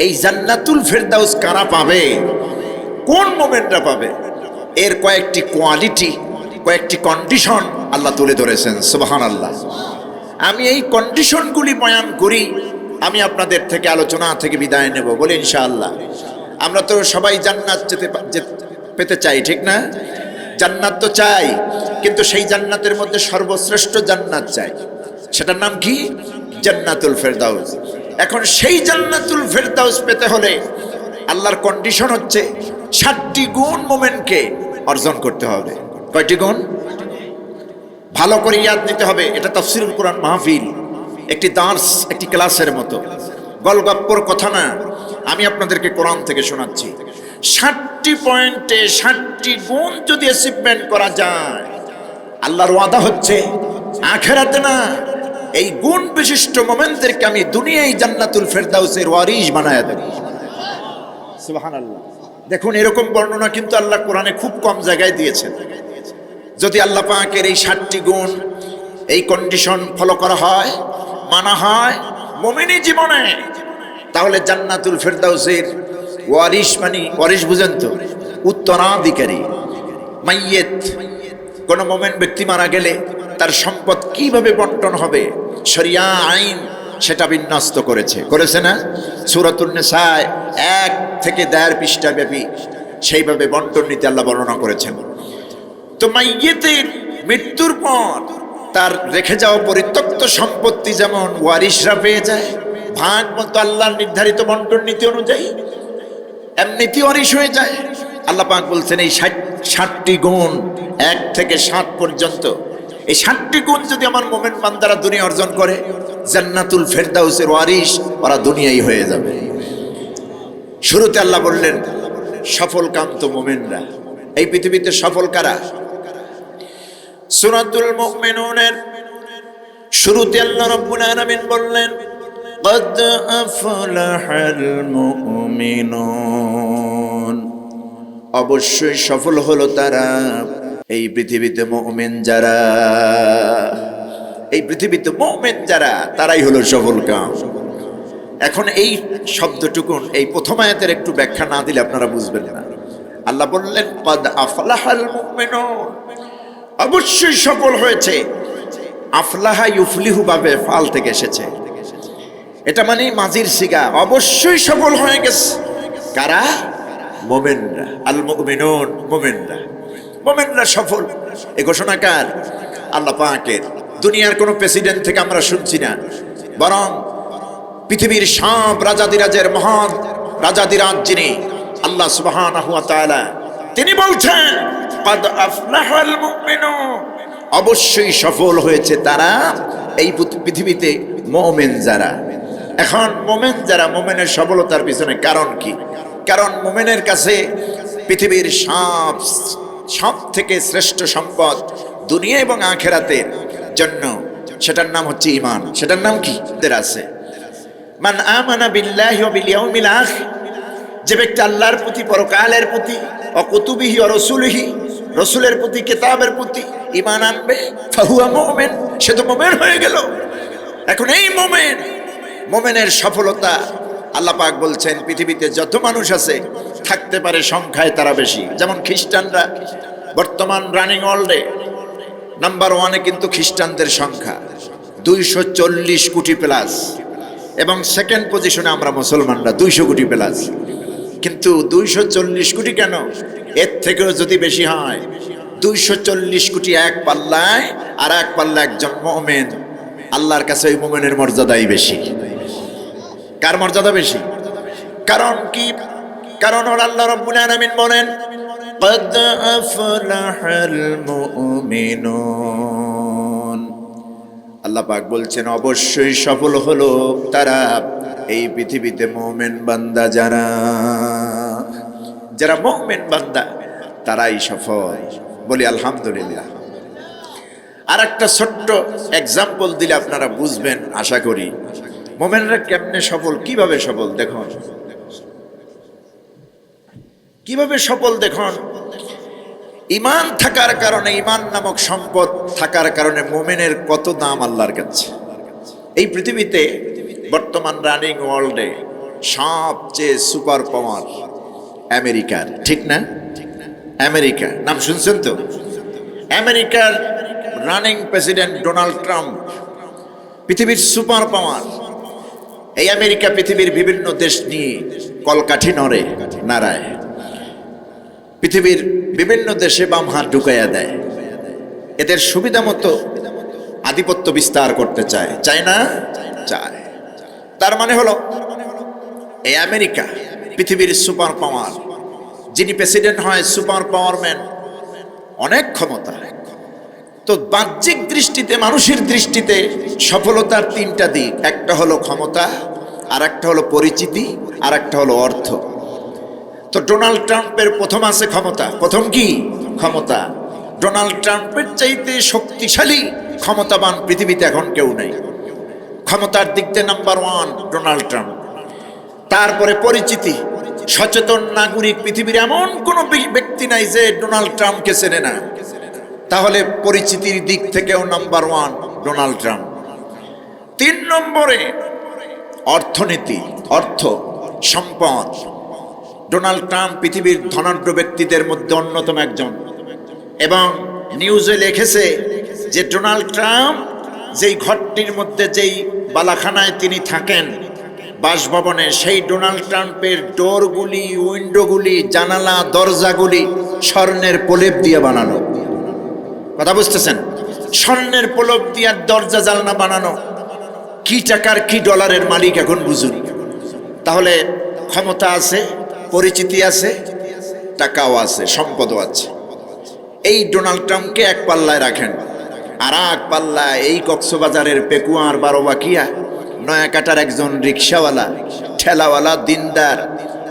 এই জান্নাতুল ফেরদাউস কারা পাবে, কোন মুমিনরা পাবে, এর কয়েকটি কোয়ালিটি, কয়েকটি কন্ডিশন আল্লাহ তুলে ধরেছেন। সুবহানাল্লাহ। আমি এই কন্ডিশনগুলি বয়ান করি, আমি আপনাদের থেকে আলোচনা থেকে বিদায় নেব বলে ইনশাআল্লাহ। আমরা তো সবাই জান্নাত পেতে চাই, ঠিক না? জান্নাত তো চাই, কিন্তু সেই জান্নাতের মধ্যে সর্বশ্রেষ্ঠ জান্নাত চাই। সেটার নাম কি? জান্নাতুল ফেরদাউস। এখন সেই জান্নাতুল ফেরদাউস পেতে হলে আল্লাহর কন্ডিশন হচ্ছে 7টি গুণ মুমিনকে অর্জন করতে হবে। কয়টি গুণ? ভালো করে ইয়াদ নিতে হবে। এটা তাফসীরুল কুরআন মাহফিল, একটি দার্স, একটি ক্লাসের মতো, গল্পর কথা না। আমি আপনাদেরকে কোরআন থেকে শোনাচ্ছি। 7টি পয়েন্টে 7টি গুণ যদি অ্যাচিভমেন্ট করা যায়, আল্লাহর ওয়াদা হচ্ছে আখিরাতে না, এই গুণ বিশিষ্ট মুমিনদেরকে আমি দুনিয়ায় জান্নাতুল ফেরদাউসের ওয়ারিস বানায়া দেব। সুবহানাল্লাহ। দেখুন, এরকম বর্ণনা কিন্তু আল্লাহ কোরআনে খুব কম জায়গায় দিয়েছেন। যদি আল্লাহ পাকের এই 7টি গুণ, এই কন্ডিশন ফলো করা হয়, মানা হয় মুমিনি জীবনে, তাহলে জান্নাতুল ফেরদাউসের ওয়ারিশ মানে ওয়ারিশ বুঝেন তো, উত্তরাধিকারী। মাইয়েত, কোন মোমেন ব্যক্তি মারা গেলে তার সম্পদ কিভাবে বন্টন হবে, শরিয়া আইন সেটা বিন্যস্ত করেছে না? সূরাতুন নিসা 1 থেকে 1.5 পৃষ্ঠা ব্যাপী সেইভাবে বন্টন নীতি আল্লাহ বর্ণনা করেছেন। তো মাইয়েতের মৃত্যুর পর তার রেখে যাওয়া পরিত্যক্ত সম্পত্তি যেমন ওয়ারিশরা পেয়ে যায় ভাগ মতো আল্লাহর নির্ধারিত বন্টন নীতি অনুযায়ী, এমনিতে ওয়ারিশ হয়ে যায়। আল্লাহ পাক বলছেন এই 60টি গুণ 1 থেকে 7 পর্যন্ত, এই 60টি গুণ যদি আমার মোমেন বান্দারা দুনিয়া অর্জন করে, জান্নাতুল ফেরদাউসের ওয়ারিশ ওরা দুনিয়াই হয়ে যাবে। শুরুতে আল্লাহ বললেন সফল কান্ত মোমেনরা। এই পৃথিবীতে সফল কারা? সূরাতুল মুমিনুনের শুরুতে আল্লাহ রাব্বুল আলামিন বললেন قد أفلح المؤمنون, অবশ্যই সফল হলো তারা এই পৃথিবীতে মুমিন যারা, এই পৃথিবীতে মুমিন যারা তারাই হলো সফল কাম। এখন এই শব্দটুকুন এই প্রথম আয়াতের একটু ব্যাখ্যা না দিলে আপনারা বুঝবেন না। আল্লাহ বললেন قد أفلح المؤمنون, অবশ্যই সফল হয়েছে। আফলাহা ইউফলিহু ভাবে ফাল থেকে এসেছে, এটা মানে মাজির সিগা, অবশ্যই সফল হয়ে গেছে। কারা? মুমিনরা। আল মুমিনুন, মুমিনরা। মুমিনরা সফল, এই ঘোষণা কার? আল্লাহ পাকের। দুনিয়ার কোন প্রেসিডেন্ট থেকে আমরা শুনছি না, বরং পৃথিবীর সব রাজাদিরাজের মহান রাজাদিরাজ যিনি আল্লাহ সুবহানাহু ওয়া তাআলা, তিনি বলছেন قد أفلح المؤمنون, অবশ্যই সফল হয়েছে তারা এই পৃথিবীতে মুমিন যারা। এখন মুমিন যারা, মুমিনের সফলতার পিছনে কারণ কি? কারণ মুমিনের কাছে পৃথিবীর সব থেকে শ্রেষ্ঠ সম্পদ দুনিয়া এবং আখিরাতের জন্য, সেটার নাম হচ্ছে ঈমান। সেটার নাম কি? আছে মান আমানা বিল্লাহি ওয়া বিল ইয়াউমিল আখির, যে ব্যক্তি আল্লাহর প্রতি, পরকালের প্রতি, ও কুতুবিহি ও রাসূলিহি, রাসূলের প্রতি, কিতাবের প্রতি ঈমান আনবে, ফাহুয়া মুমিন, সে তো মুমিন হয়ে গেল। এখন এই মুমিনের সফলতা আল্লাহ পাক বলছেন পৃথিবীতে যত মানুষ আছে থাকতে পারে সংখ্যায় তারা বেশি। যেমন খ্রিস্টানরা বর্তমান রানিং ওয়ার্ল্ডে নাম্বার 1-এ কিন্তু খ্রিস্টানদের সংখ্যা 240 কোটি প্লাস, এবং সেকেন্ড পজিশনে আমরা মুসলমানরা 200 কোটি প্লাস। কিন্তু 240 কোটি কেন, এর থেকেও যদি বেশি হয়, 240 কোটি এক পাল্লায়, আর এক পাল্লা একজন মুমিন, আল্লাহর কাছে ওই মুমিনের মর্যাদাই বেশি। কার মর্যাদা বেশি? কারণ কি? কারণ আল্লাহ রাব্বুল আলামিন বলেন قد أفلح المؤمنون, আল্লাহ পাক বলছেন অবশ্যই সফল হলো তারা এই পৃথিবীতে মুমিন বান্দা যারা, যারা মুমিন বান্দা তারাই সফল। বলি আলহামদুলিল্লাহ। আর একটা ছোট্ট এক্সাম্পল দিলে আপনারা বুঝবেন আশা করি মুমিনরা কেমনে সফল, কিভাবে সফল। দেখুন কিভাবে সফল, দেখুন ঈমান থাকার কারণে, ঈমান নামক সম্পদ থাকার কারণে মুমিনের কত দাম আল্লাহর কাছে। এই পৃথিবীতে বর্তমান রানিং ওয়ার্ল্ডে সবচেয়ে সুপার পাওয়ার আমেরিকার, ঠিক না? আমেরিকা নাম শুনছেন তো? আমেরিকার রানিং প্রেসিডেন্ট ডোনাল্ড ট্রাম্প পৃথিবীর সুপার পাওয়ার। এই আমেরিকা পৃথিবীর বিভিন্ন দেশ নিয়ে কলকাঠি নাড়ায়, পৃথিবীর বিভিন্ন দেশে বাম হাত ঢুকাইয়া দেয়, এদের সুবিধা মতো আধিপত্য বিস্তার করতে চায়। চায় না? চায়। তার মানে হলো এই আমেরিকা পৃথিবীর সুপার পাওয়ার, যিনি প্রেসিডেন্ট হয় সুপার পাওয়ারম্যান, অনেক ক্ষমতা। তো বাহ্যিক দৃষ্টিতে, মানুষের দৃষ্টিতে সফলতার 3টা দিক, একটা হলো ক্ষমতা, আর একটা হলো পরিচিতি, আর একটা হলো অর্থ। তো ডোনাল্ড ট্রাম্পের প্রথম আছে ক্ষমতা। প্রথম কি? ক্ষমতা। ডোনাল্ড ট্রাম্পের চাইতে শক্তিশালী ক্ষমতাবান পৃথিবীতে এখন কেউ নেই। ক্ষমতার দিক দিয়ে নাম্বার 1 ডোনাল্ড ট্রাম্প। তারপরে পরিচিতি, সচেতন নাগরিক পৃথিবীর এমন কোনো ব্যক্তি নাই যে ডোনাল্ড ট্রাম্পকে চেনে না। তাহলে পরিচিতির দিক থেকেও নাম্বার 1 ডোনাল্ড ট্রাম্প। 3 নম্বরে অর্থনীতি, অর্থ সম্পদ। ডোনাল্ড ট্রাম্প পৃথিবীর ধনাঢ্য ব্যক্তিদের মধ্যে অন্যতম একজন, এবং নিউজে লিখেছে যে ডোনাল্ড ট্রাম্প যেই ঘরটির মধ্যে, যেই বালাখানায় তিনি থাকেন বাসভবনে, সেই ডোনাল্ড ট্রাম্পের ডোরগুলি, উইন্ডোগুলি, জানালা, দরজাগুলি স্বর্ণের প্রলেপ দিয়ে বানানো। কথা বুঝতেছেন? স্বর্ণের প্রলেপ দিয়ে দরজা জানলা বানানো। কি টাকার, কি ডলারের মালিক এখন বুঝুন। তাহলে ক্ষমতা আছে, পরিচিতি আছে, টাকাও আছে, সম্পদও আছে। এই ডোনাল্ড ট্রাম্পকে এক পাল্লায় রাখেন, আর এক পাল্লায় এই কক্সবাজারের পেকুয়ার বারোবাকিয়া নয়াকাটার একজন রিক্সাওয়ালা, ঠেলাওয়ালা, দিনদার,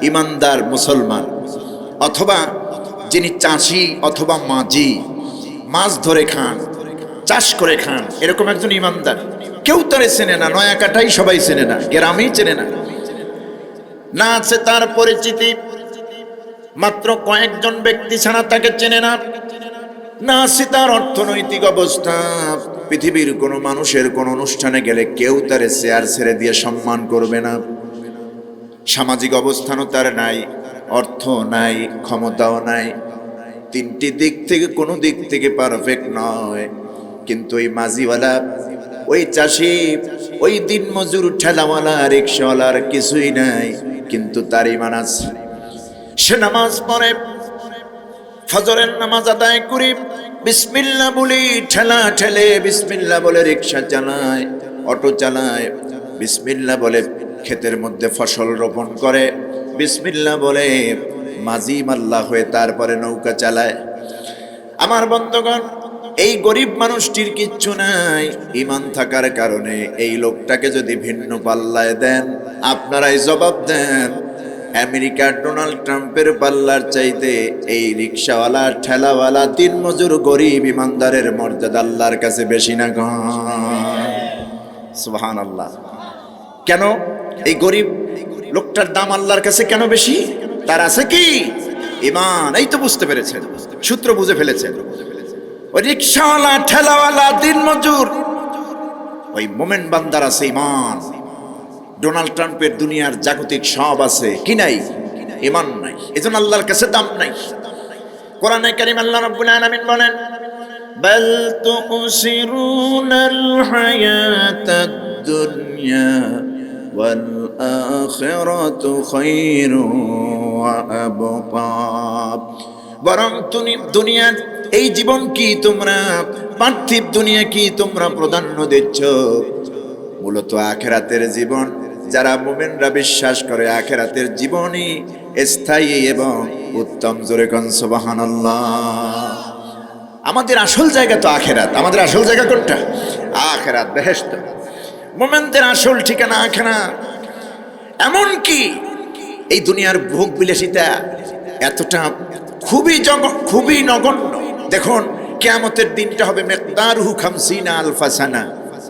ইমানদার মুসলমান, অথবা যিনি চাষি অথবা মাঝি, মাছ ধরে খান, চাষ করে খান, এরকম একজন ইমানদার। কেউ তারে চেনে না, নয়াকাটাই সবাই চেনে না, গ্রামেই চেনে না, না আছে তার পরিচিতি, মাত্র কয়েকজন ব্যক্তি ছাড়া তাকে চেনে না, না আছে তার অর্থনৈতিক অবস্থা। পৃথিবীর কোনো মানুষের কোনো অনুষ্ঠানে গেলে কেউ তারে চেয়ার ছেড়ে দিয়ে সম্মান করবে না। সামাজিক অবস্থানও তার নাই, অর্থ নাই, ক্ষমতাও নাই, তিনটি দিক থেকে কোনো দিক থেকে পারফেক্ট নয়। কিন্তু ওই মাঝিওয়ালা, ওই চাষি, ওই দিনমজুর, ঠেলাওয়ালা, রিক্সাওয়ালার কিছুই নাই, কিন্তু তার ঈমান আছে। সে নামাজ পড়ে, ফজরের নামাজ আদায় করি, বিসমিল্লাহ বলি, ঠেলা ঠেলে, বিসমিল্লাহ বলে রিক্সা চালায়, অটো চালায়, বিসমিল্লাহ বলে ক্ষেতের মধ্যে ফসল রোপণ করে, বিসমিল্লাহ বলে মাঝি মাল্লা হয়ে তারপরে নৌকা চালায়। আমার বন্ধুগণ, এই গরিব মানুষটির কিচ্ছু নাই, ঈমান থাকার কারণে এই লোকটাকে যদি ভিন্ন পাল্লায় দেন, আপনারাই জবাব দেন, আমেরিকার ডোনাল্ড ট্রাম্পের পাল্লার চাইতে এই রিক্সাওয়ালা, ঠেলাওয়ালা, দিনমজুর, গরিব ইমানদারের মর্যাদা আল্লাহর কাছে বেশি না? সুবহানাল্লাহ। কেন এই গরিব লোকটার দাম আল্লাহর কাছে কেন বেশি? তার আছে কি? ঈমান। এই তো বুঝতে পেরেছেন, সূত্র বুঝে ফেলেছেন। ওই রিক্সাওয়ালা, ঠেলাওয়ালা, দিনমজুর, ওই মোমেন বান্দার আছে ঈমান। ডোনাল্ড ট্রাম্পের দুনিয়ার জাগতিক সব আছে, কি নাই? ঈমান নাই, এজন্য আল্লাহর কাছে দাম নাই। কোরআনে কারীম আল্লাহ রাব্বুল আলামিন বলেন, বাল তুসিরুনাল হায়াতাদ দুনিয়া ওয়াল আখিরাতু খায়রুন ওয়া আবকা। বরং তুমি দুনিয়ার এই জীবন কি তোমরা, পার্থিব দুনিয়া কি তোমরা প্রাধান্য দিচ্ছ? মূলত আখিরাতের জীবন, যারা মুমিনরা বিশ্বাস করে আখিরাতের জীবনই স্থায়ী এবং উত্তম। জোরে কোন সুবহানাল্লাহ। আমাদের আসল জায়গা তো আখিরাত। আমাদের আসল জায়গা কোনটা? আখিরাত, বেহেশত। মুমিনদের আসল ঠিকানা আখিরাত। এমন কি এই দুনিয়ার ভোগ বিলাসিতা এতটা খুবই নগণ্য। দেখুন, কিয়ামতের দিনটা হবে মিকদারুহু 50 আলফা সানা,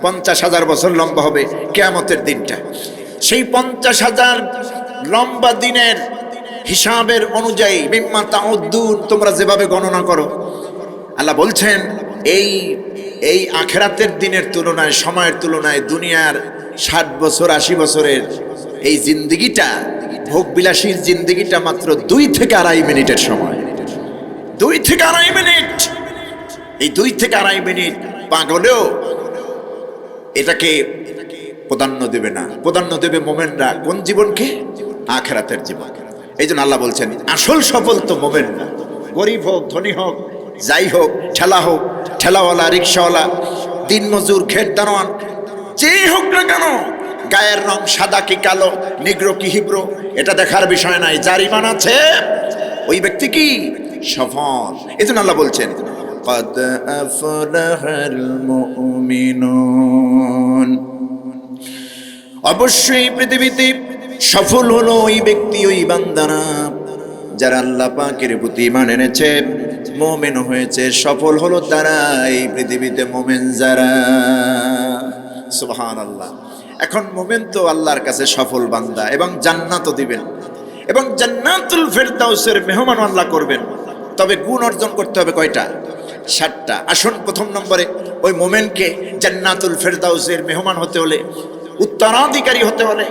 50,000 বছর লম্বা হবে কিয়ামতের দিনটা। সেই 50,000 লম্বা দিনের হিসাবের অনুযায়ী মিম্মা তাউদ্দুন, তোমরা যেভাবে গণনা করো, আল্লাহ বলছেন এই আখিরাতের দিনের তুলনায়, সময়ের তুলনায় দুনিয়ার 60 বছর 80 বছরের এই জিন্দেগিটা, ভোগবিলাসীর জিন্দেগিটা মাত্র 2 থেকে 2.5 মিনিটের সময়। 2 থেকে 2.5 মিনিট। এই 2 থেকে 2.5 মিনিট পাগলেও এটাকে প্রাধান্য দেবে না। প্রাধান্য দেবে মোমেনরা। কোন জীবনকে? আখিরাতের জীবন। এই জন্য আল্লাহ বলছেন, আসল সফল তো মোমেনরা। গরিব হোক, ধনী হোক, যাই হোক, ঠেলাওয়ালা, রিক্সাওয়ালা, দিনমজুর, খেত দারোয়ান, যেই হোক না কেন, গায়ের রং সাদা কি কালো, নিগ্রো কি হিব্রো, এটা দেখার বিষয় নাই। যার ঈমান আছে ওই ব্যক্তি কি সফল। এই জন্য আল্লাহ বলছেন, قد أفلح المؤمنون। অবশ্যই পৃথিবীতে সফল হলো ওই ব্যক্তি, ওই বান্দারা যারা আল্লাহ পাকের প্রতি ঈমান এনেছে, মুমিন হয়েছে। সফল হলো তারা, এই পৃথিবীতে মুমিন যারা। সুবহানাল্লাহ। এখন মুমিন তো আল্লাহর কাছে সফল বান্দা, এবং জান্নাতও দিবেন, এবং জান্নাতুল ফেরদাউসের মেহমান আল্লাহ করবেন। তবে গুণ অর্জন করতে হবে কয়টা? 7টা। আসুন, প্রথম নম্বরে ওই মোমেনকে জান্নাতুল ফেরদাউসের মেহমান হতে হলে, উত্তরাধিকারী হতে হলে,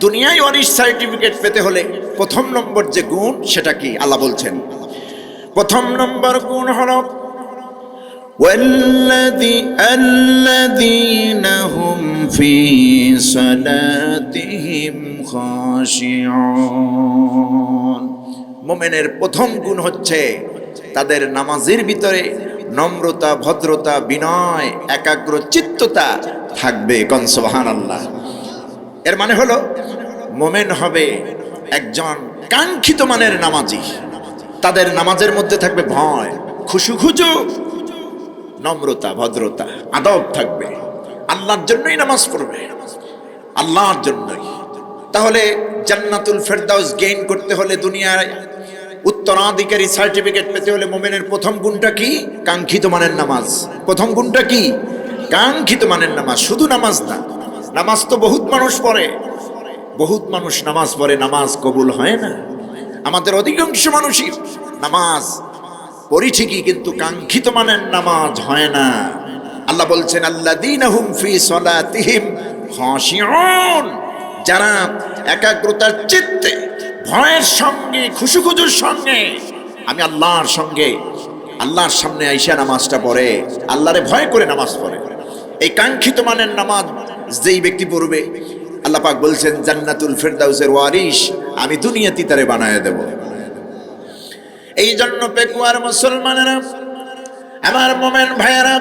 দুনিয়ায় ওয়ারিশ সার্টিফিকেট পেতে হলে প্রথম নম্বর যে গুণ সেটা কি আল্লাহ বলছেন, প্রথম নম্বর গুণ হলো الذين هم في صلاتهم خاشعون। মুমিনের প্রথম গুণ হচ্ছে তাদের নামাজের ভিতরে নম্রতা, ভদ্রতা, বিনয়, একাগ্র চিত্ততা থাকবে। কোন সুবহানাল্লাহ। এর মানে হলো মুমিন হবে একজন কাঙ্ক্ষিত মানের নামাজি। তাদের নামাজের মধ্যে থাকবে ভয়, খুশু, নম্রতা, ভদ্রতা, আদব থাকবে। আল্লাহর জন্যই নামাজ পড়বে, আল্লাহর জন্যই। তাহলে জান্নাতুল ফেরদাউস গেইন করতে হলে, দুনিয়ায় উত্তরাধিকারী সার্টিফিকেট পেতে হলে মুমিনের প্রথম গুণটা কি? কাঙ্ক্ষিত মানের নামাজ। প্রথম গুণটা কি? কাঙ্ক্ষিত মানের নামাজ। শুধু নামাজ না, নামাজ তো বহুত মানুষ পড়ে, বহুত মানুষ নামাজ পড়ে, নামাজ কবুল হয় না। আমাদের অধিকাংশ মানুষই নামাজ পড়ি ঠিকই, কিন্তু কাঙ্ক্ষিত মানের নামাজ হয় না। আল্লাহ বলছেন আল্লাযীনা হুম ফি সলাতিহিম খাশিউন, যারা একাগ্রতার চিত্তে, ভয়ের সঙ্গে, খুশুখুজুর সঙ্গে আমি আল্লাহর সঙ্গে, আল্লাহর সামনে আইসা নামাজটা পড়ে, আল্লাহরে ভয় করে নামাজ পড়ে। এই কাঙ্ক্ষিত মানের নামাজ যেই ব্যক্তি পড়বে, আল্লাহ পাক বলছেন জান্নাতুল ফেরদাউসের ওয়ারিশ আমি দুনিয়াতে তারে বানায় দেব। এই জন্য পেকুয়ার মুসলমানেরা, আমার মোমেন ভাইয়েরা,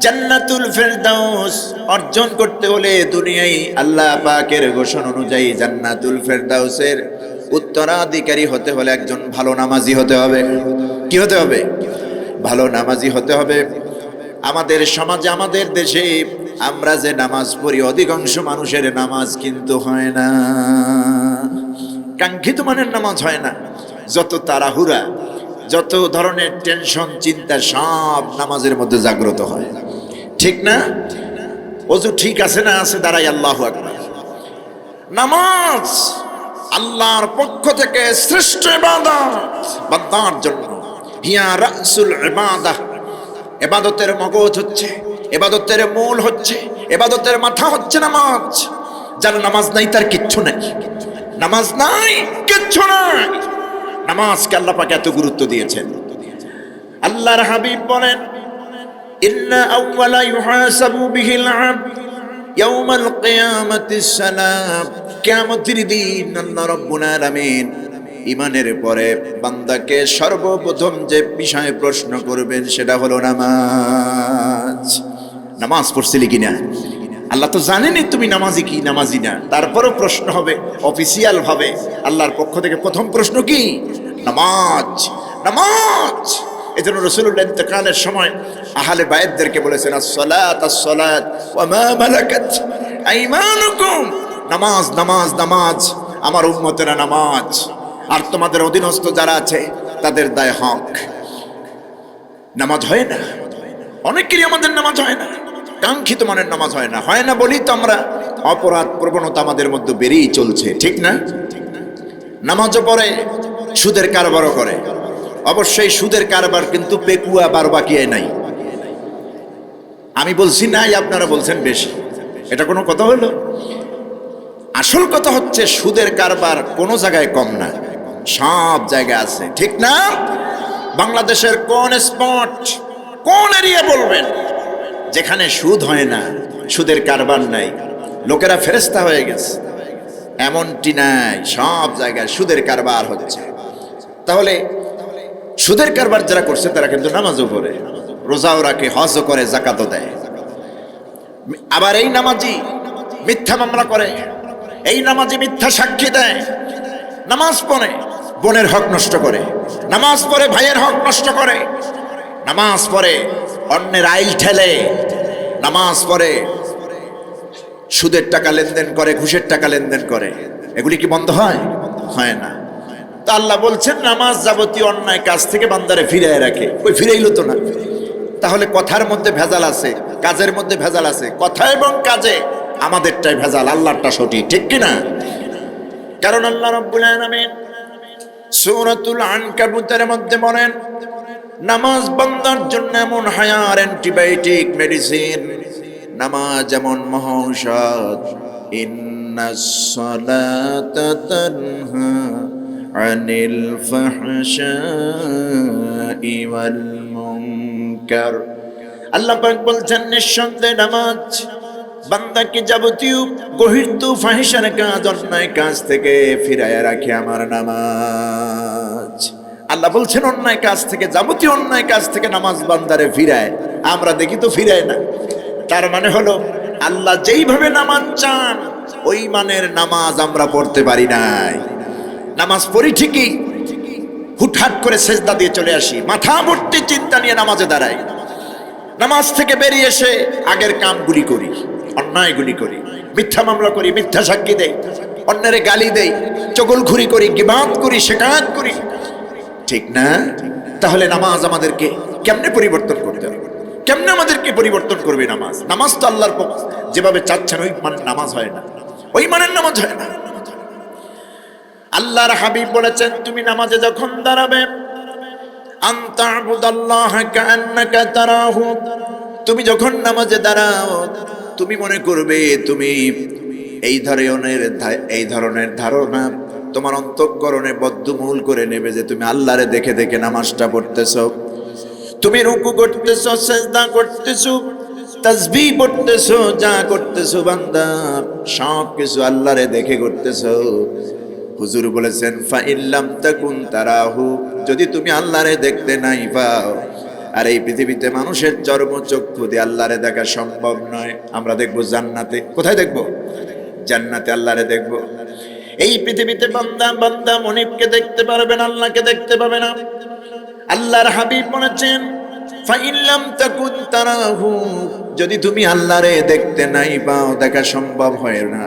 জান্নাতুল ফেরদাউস অর্জন করতে হলে দুনিয়ায় আল্লাহ পাকের ঘোষণা অনুযায়ী জান্নাতুল ফেরদাউসের উত্তরাধিকারী হতে হলে একজন ভালো নামাজি হতে হবে। কি হতে হবে? ভালো নামাজি হতে হবে। আমাদের সমাজে, আমাদের দেশে আমরা যে নামাজ পড়ি, অধিকাংশ মানুষের নামাজ কিন্তু হয় না, কাঙ্ক্ষিত মানের নামাজ হয় না। যত তাড়াহুড়া, যত ধরনের টেনশন, চিন্তা সব নামাজের মধ্যে জাগ্রত হয়, ঠিক না? ওযু ঠিক আছে না আছে, দাঁড়াই আল্লাহু আকবার। নামাজ আল্লাহর পক্ষ থেকে শ্রেষ্ঠ ইবাদত, বান্দার জন্য। হিয়া রাসুল ইবাদাহ, ইবাদতের মগজ হচ্ছে, ইবাদতের মূল হচ্ছে, ইবাদতের মাথা হচ্ছে নামাজ। যার নামাজ নাই তার কিচ্ছু নাই, নামাজ নাই কিচ্ছু নাই। নামাজকে আল্লাহ পাক এত গুরুত্ব দিয়েছেন। আল্লাহর হাবিব বলেন ইন্না আউওয়ালা ইউহাসাবু বিহিল আবদ ইয়াউমাল কিয়ামাতিস সালাম। কিয়ামতের দিন আল্লাহ রাব্বুল আলামিন ঈমানের পরে বান্দাকে সর্বপ্রথম যে বিষয়ে প্রশ্ন করবেন সেটা হলো নামাজ। নামাজ পড়ছিলি কিনা? আল্লাহ তো জানেনই তুমি নামাজি কি নামাজি না, তারপরও প্রশ্ন হবে অফিসিয়াল ভাবে আল্লাহর পক্ষ থেকে। প্রথম প্রশ্ন কি? নামাজ, নামাজ। এজন্য রাসূলুল্লাহ ইন্তেকালের সময় আহলে বায়তদেরকে বলেছেন আস-সালাত আস-সালাত ওয়া মা মালাকাত আইমানুকুম। নামাজ, নামাজ, নামাজ, আমার উম্মতেরা নামাজ, আর তোমাদের অধীনস্থ যারা আছে তাদের দায় হক। নামাজ হয় না, অনেকেরই আমাদের নামাজ হয় না, কাঙ্ক্ষিত মানের নামাজ হয় না। হয় না বলি তো আমরা অপরাধ প্রবণতা আমাদের মধ্যে বেড়েই চলছে, ঠিক না? নামাজও পড়ে, সুদের কারবারও করে। অবশ্যই সুদের কারবার কিন্তু পেকুয়া বারবাকিয়ায় নাই। আমি বলছি নাই, আপনারা বলছেন বেশি। এটা কোনো কথা হলো? আসল কথা হচ্ছে সুদের কারবার কোনো জায়গায় কম না, সব জায়গায় আছে, ঠিক না? বাংলাদেশের কোন স্পট, কোন এরিয়া বলবেন যেখানে সুদ হয় না, সুদের কারবার নাই, লোকেরা ফেরেশতা হয়ে গেছে? এমনটি নাই, সব জায়গায় সুদের কারবার হচ্ছে। তাহলে সুদের কারবার যারা করছে তারা কিন্তু নামাজও পড়ে, রোজাও রাখে, হজও করে, যাকাতও দেয়। আবার এই নামাজি মিথ্যা মামলা করে, এই নামাজি মিথ্যা সাক্ষী দেয়, নামাজ পড়ে বোনের হক নষ্ট করে, নামাজ পড়ে ভাইয়ের হক নষ্ট করে, নামাজ পড়ে অন্যের আইল ঠেলে, নামাজ পড়ে সুদের টাকা লেনদেন করে, ঘুষের টাকা লেনদেন করে। এগুলি কি বন্ধ হয়? হয় না। তা আল্লাহ বলছেন নামাজ যাবতীয় অন্যায় কাজ থেকে বান্দারে ফিরিয়ে রাখে। ওই ফিরাইলো তো না। তাহলে কথার মধ্যে ভেজাল আছে, কাজের মধ্যে ভেজাল আছে। কথা এবং কাজে আমাদেরটাই ভেজাল, আল্লাহরটা সঠিক, ঠিক কিনা? কারণ আল্লাহ রাব্বুল আলামিন সূরাতুল আনকাবুতের মধ্যে বলেন নামাজ বান্দার জন্য এমন হায়ার অ্যান্টিবায়োটিক মেডিসিন, নামাজ যেমন মহৌষধ। ইন্নাস সালাতা তানহা আনিল ফাহশাই ওয়াল মুনকার। আল্লাহ পাক বলছেন নিঃসন্দেহে নামাজ বান্দাকে যাবতীয় গহির্ত ফাহিশার কাজ, অন্যায় কাজ থেকে ফিরাইয়া রাখে আমার নামাজ। আল্লাহ বলছেন অন্যায় কাজ থেকে, যাবতীয় অন্যায় কাজ থেকে নামাজ বান্দারে ফিরায়। আমরা দেখি তো ফিরায় না। তার মানে হলো আল্লাহ যেইভাবে নামাজ চান ওই মানের নামাজ আমরা পড়তে পারি নাই। নামাজ পড়ি ঠিকই, হুটহাট করে সেজদা দিয়ে চলে আসি, মাথা ভর্তি চিন্তা নিয়ে নামাজে দাঁড়াই। নামাজ থেকে বেরিয়ে এসে আগের কামগুলি করি, অন্যায়গুলি করি, মিথ্যা মামলা করি, মিথ্যা সাক্ষী দেই, অন্যের গালি দেই, চগলখুরি করি, গিবাত করি, শিকায়াত করি। ঠিক না? তাহলে নামাজ আমাদেরকে কেমনে পরিবর্তন করতে হবে? কেমনে আমাদেরকে পরিবর্তন করবে নামাজ? নামাজ তো আল্লাহর যেভাবে চাচ্ছেন ওই মানের নামাজ হয় না, ওই মানের নামাজ হয় না। আল্লাহর হাবিব বলেছেন তুমি নামাজে যখন দাঁড়াবে আনতা'বুদাল্লাহা কাআন্নাকা তারাহু, তুমি যখন নামাজে দাঁড়াও তুমি মনে করবে তুমি এই ধরনের ধারণা তোমার অন্তঃকরণে বদ্ধমূল করে নেবে যে তুমি আল্লাহরে দেখে দেখে নামাজটা পড়তেছো। তুমি রুকু করতেছো, সিজদা করতেছো, তাসবিহ পড়তেছো, যা করতেছো বান্দা সব কিছু আল্লাহরে দেখে করতেছো। হুজুর বলেছেন ফা ইল্লাম তাকুন তারাহু, যদি তুমি আল্লাহরে দেখতে নাই পাও, আর এই পৃথিবীতে মানুষের চর্মচক্ষু দিয়ে আল্লাহরে দেখা সম্ভব নয়। আমরা দেখবো জান্নাতে, কোথায় দেখবো? জান্নাতে আল্লাহরে দেখবো। এই পৃথিবীতে বান্দা মনিবকে দেখতে পারবে না, আল্লাহকে দেখতে পাবে না। আল্লাহর হাবিব বলেছেন ফা ইল্লাম তাকুন তারাহু, যদি তুমি আল্লাহরে দেখতে নাই পাও, দেখা সম্ভব হয় না,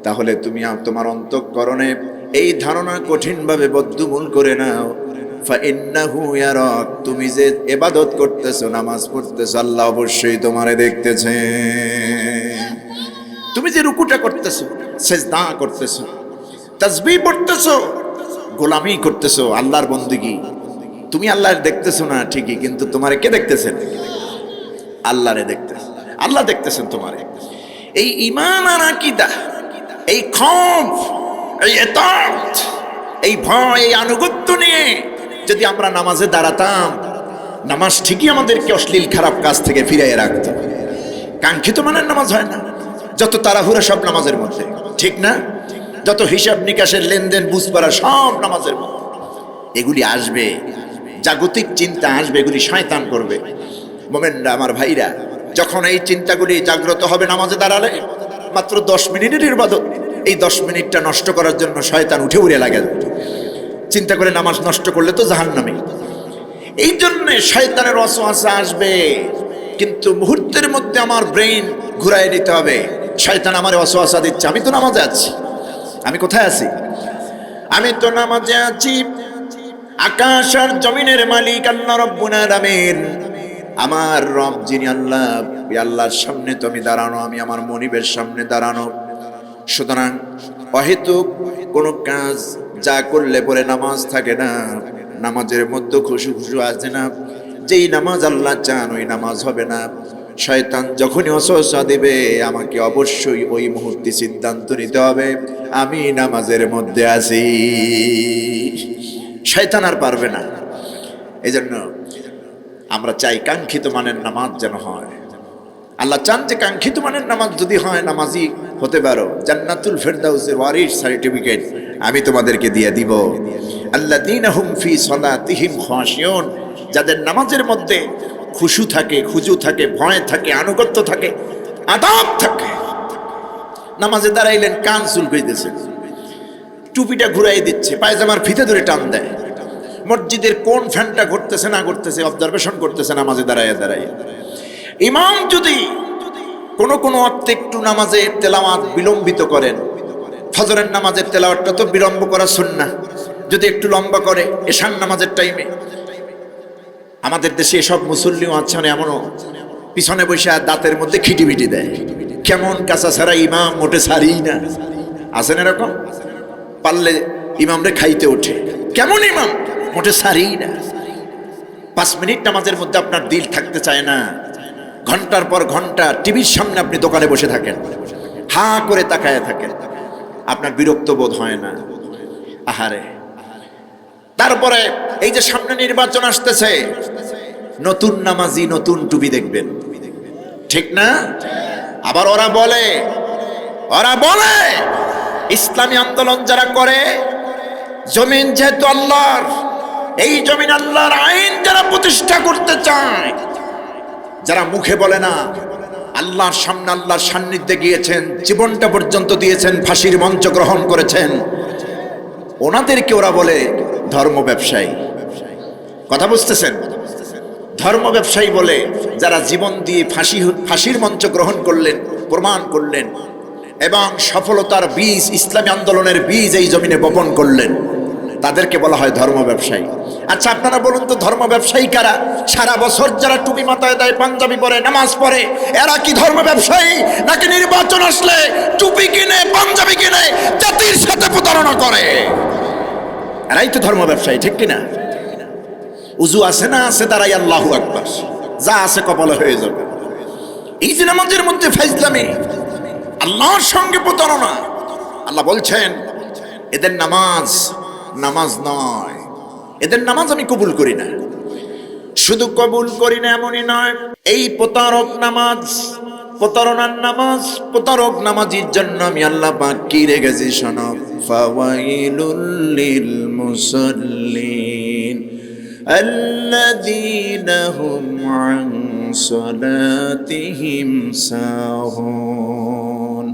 তাহলে তুমি তোমার অন্তঃকরণে এই ধারণা কঠিনভাবে বদ্ধমূল করে নাও ফা ইন্নাহু ইয়ারাক, তুমি যে ইবাদত করতেছো, নামাজ পড়তেছো, আল্লাহ অবশ্যই তোমারে দেখতেছে। তুমি যে রুকুটা করতেছো, সিজদা করতেছো, তাসবিহ পড়তেছো, গোলামি করতেছো, আল্লাহর বন্দেগী, তুমি আল্লাহর দেখতেছো না ঠিকই, কিন্তু তোমারে কে দেখতেছেন? আল্লাহরে দেখতেছেন। আল্লাহ দেখতেছেন তোমারে। এই ঈমান আর আকীদা, এই খৌফ, এই ইতাআত, এই ভয়, এই আনুগত্য নিয়ে যদি আমরা নামাজে দাঁড়াতাম, নামাজ ঠিকই আমাদেরকে অশ্লীল খারাপ কাজ থেকে ফিরিয়ে রাখতো। কাঙ্ক্ষিত মানের নামাজ হয় না, যত তাড়াহুড়া সব নামাজের মধ্যে, ঠিক না? যত হিসাব নিকাশের লেনদেন বুঝপাড়া সব নামাজের মধ্যে। এগুলি আসবে, জাগতিক চিন্তা আসবে, এগুলি শয়তান করবে। মোমেনরা, আমার ভাইরা, যখন এই চিন্তাগুলি জাগ্রত হবে নামাজে দাঁড়ালে, মাত্র 10 মিনিটের ইবাদত, এই 10 মিনিটটা নষ্ট করার জন্য শয়তান উঠে উড়ে লাগে, চিন্তা করে নামাজ নষ্ট করলে তো জাহান্নামী। এই জন্যে শয়তানের ওয়াসওয়াসা আসবে, কিন্তু মুহূর্তের মধ্যে আমার ব্রেইন ঘুরাই নিতে হবে। শয়তান আমার ওয়াসওয়াসা দিচ্ছে, আমি তো নামাজে আছি। আমি কোথায় আছি? আমি তো নামাজে আছি। আকাশ আর জমিনের মালিক আল্লাহ রব্বুল আলামিন, আমার রব যিনি আল্লাহ, আল্লাহর সামনে তো আমি দাঁড়ানো, আমি আমার মনিবের সামনে দাঁড়ানো। সুতরাং অহেতুক কোনো কাজ যা করলে পরে নামাজ থাকে না, নামাজের মধ্যে খুশু আসে না। যেই নামাজ আল্লাহ চান ওই নামাজ হবে না। শয়তান যখনই ওয়াসওয়াসা দেবে, আমাকে অবশ্যই ওই মুহূর্তে সিদ্ধান্ত নিতে হবে আমি নামাজের মধ্যে আছি। শয়তান আর পারবে না। এই জন্য আমরা চাই কাঙ্ক্ষিত মানের নামাজ যেন হয়। আল্লাহ চান যে কাঙ্ক্ষিত মানের নামাজ যদি হয়, নামাজি হতে পারো, জান্নাতুল ফেরদাউসের ওয়ারিস সার্টিফিকেট আমি তোমাদেরকে দিয়ে দিব। আল্লাযীনা হুম ফি সালাতিহিম খাশিউন, যাদের নামাজের মধ্যে খুশু থাকে, খুজু থাকে, ভয় থাকে, আনুগত্য থাকে, আদব থাকে। নামাজে দাঁড়াইলেন, কান চুলকাইতেছে, টুপিটা ঘুরাই দিচ্ছে, পায়জামার ফিতে ধরে টান দেয়, মসজিদের কোন ফ্যানটা ঘুরতেছে না ঘুরতেছে অবজারভেশন করতেছে নামাজে দাঁড়াইয়া দাঁড়াইয়া। ইমাম যদি কোনো অর্থে একটু নামাজে তেলাওয়াত বিলম্বিত করেন, ফজরের নামাজের তেলাওয়াতটা তো বিলম্ব করা সুন্নাহ, যদি একটু লম্বা করে এশার নামাজের টাইমে, আমাদের দেশে এসব মুসল্লিও আছে এমনও পিছনে বসে দাঁতের মধ্যে খিটিমিটি দেয়, কেমন কাঁচা ছাড়া ইমাম মোটে ছাড়ি না, আছেন এরকম? পারলে ইমামরে খাইতে ওঠে, কেমন ইমাম মোটে ছাড়ি না। 5 মিনিট নামাজের মধ্যে আপনার দিল থাকতে চায় না, ঘন্টার পর ঘন্টা টিভির সামনে আপনি দোকানে বসে থাকেন, হা করে তাকায় থাকেন, আপনার বিরক্ত বোধ হয় না? আহারে। তারপরে এই যে সামনে নির্বাচন আসতেছে, নতুন নামাজি নতুন টুপি দেখবেন, ঠিক না? আবার ওরা বলে ইসলামী আন্দোলন যারা করে, জমিন যেহেতু আল্লাহর, এই জমিন আল্লাহর আইন যারা প্রতিষ্ঠা করতে চায়, যারা মুখে বলে না, আল্লাহর সামনে আল্লাহর সান্নিধ্যে গিয়েছেন, জীবনটা পর্যন্ত দিয়েছেন, ফাঁসির মঞ্চ গ্রহণ করেছেন, ওনাদেরকে ওরা বলে ধর্ম ব্যবসায়ী। কথা বুঝতেছেন? ধর্ম ব্যবসায়ী বলে যারা জীবন দিয়ে ফাঁসির মঞ্চ গ্রহণ করলেন, প্রমাণ করলেন এবং সফলতার বীজ, ইসলামী আন্দোলনের বীজ এই জমিনে বপন করলেন, তাদেরকে বলা হয় ধর্ম ব্যবসায়ী। আচ্ছা, আপনারা বলুন তো, ধর্ম ব্যবসায়ী কারা? সারা বছর যারা টুপি মাথায় দেয়, পাঞ্জাবি পরে, নামাজ পড়ে, এরা কি ধর্ম ব্যবসায়ী? নাকি নির্বাচন আসলে টুপি কিনে, পাঞ্জাবি কিনে জাতির সাথে প্রতারণা করে? এরাই তো ধর্ম ব্যবসায়ী, ঠিক কিনা? উজু আছে না আছে, তারাই আল্লাহু আকবার, যা আছে কপালে হয়ে যাবে। এই যে নামাজের মধ্যে ফাইজলামি, আল্লাহর সঙ্গে প্রতারণা। আল্লাহ বলছেন এদের নামাজ নয়, এদের নামাজ আমি কবুল করি না। শুধু কবুল করি না এমনই নয়, এই প্রতারক নামাজ, প্রতারণার নামাজ, প্রতারক নামাজির জন্য আমি আল্লাহ পাক কি রেখেছি শোনো, ফাওয়াইলুল লিল মুসাল্লিন আল্লাযীনা হুম আন সালাতিহিম সাহুন।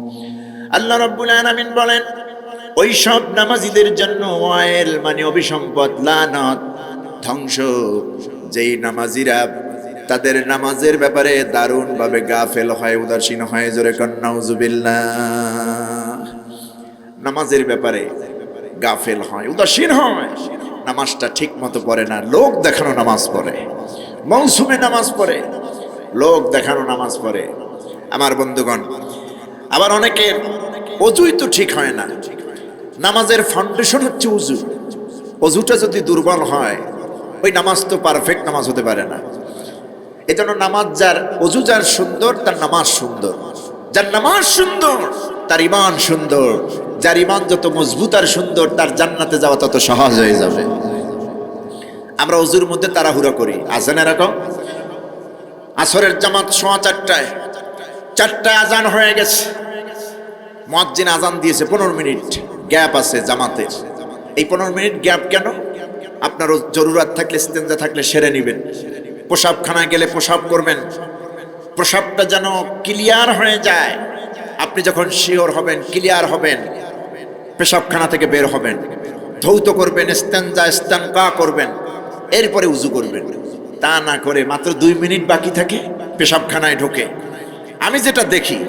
আল্লাহ রাব্বুল আলামিন বলেন, ওই সব নামাজীদের জন্য ওয়াইল মানে অভিসম্পদ, লানত, ধ্বংস, যেই নামাজিরা তাদের নামাজের ব্যাপারে দারুণ ভাবে গাফেল হয়, উদাসীন হয়। জোরে কান নাউযুবিল্লাহ। নামাজের ব্যাপারে গাফেল হয়, উদাসীন হয়, নামাজটা ঠিক মতো পড়ে না, লোক দেখানো নামাজ পড়ে, মৌসুমে নামাজ পড়ে, লোক দেখানো নামাজ পড়ে। আমার বন্ধুগণ, আবার অনেকের অজুই তো ঠিক হয় না। নামাজের ফাউন্ডেশন হচ্ছে উজু। অজুটা যদি দুর্বল হয়, ওই নামাজ তো পারফেক্ট নামাজ হতে পারে না। এই জন্য নামাজ যার, অজু যার সুন্দর, তার নামাজ সুন্দর। যার নামাজ সুন্দর, তার ঈমান সুন্দর। যার ঈমান যত মজবুত আর সুন্দর, তার জান্নাতে যাওয়া তত সহজ হয়ে যাবে। আমরা অজুর মধ্যে তাড়াহুড়া করি, আছেন এরকম? আসরের জামাত 4:15, 4টায় আজান হয়ে গেছে, মুয়াজ্জিন আজান দিয়েছে, 15 মিনিট গ্যাপ আছে জামাতে। এই 15 মিনিট গ্যাপ কেন? আপনার জরুরত থাকলে, ইস্তেঞ্জা থাকলে সেরে নেবেন, প্রসাবখানায় গেলে প্রসাব করবেন, প্রসাবটা যেন ক্লিয়ার হয়ে যায়। আপনি যখন শিওর হবেন, ক্লিয়ার হবেন, পেশাবখানা থেকে বের হবেন, ধৌত করবেন, ইস্তেঞ্জা ইস্তেনকা করবেন, এরপরে উজু করবেন। তা না করে মাত্র 2 মিনিট বাকি থাকে, পেশাবখানায় ঢোকে। আমি যেটা দেখি,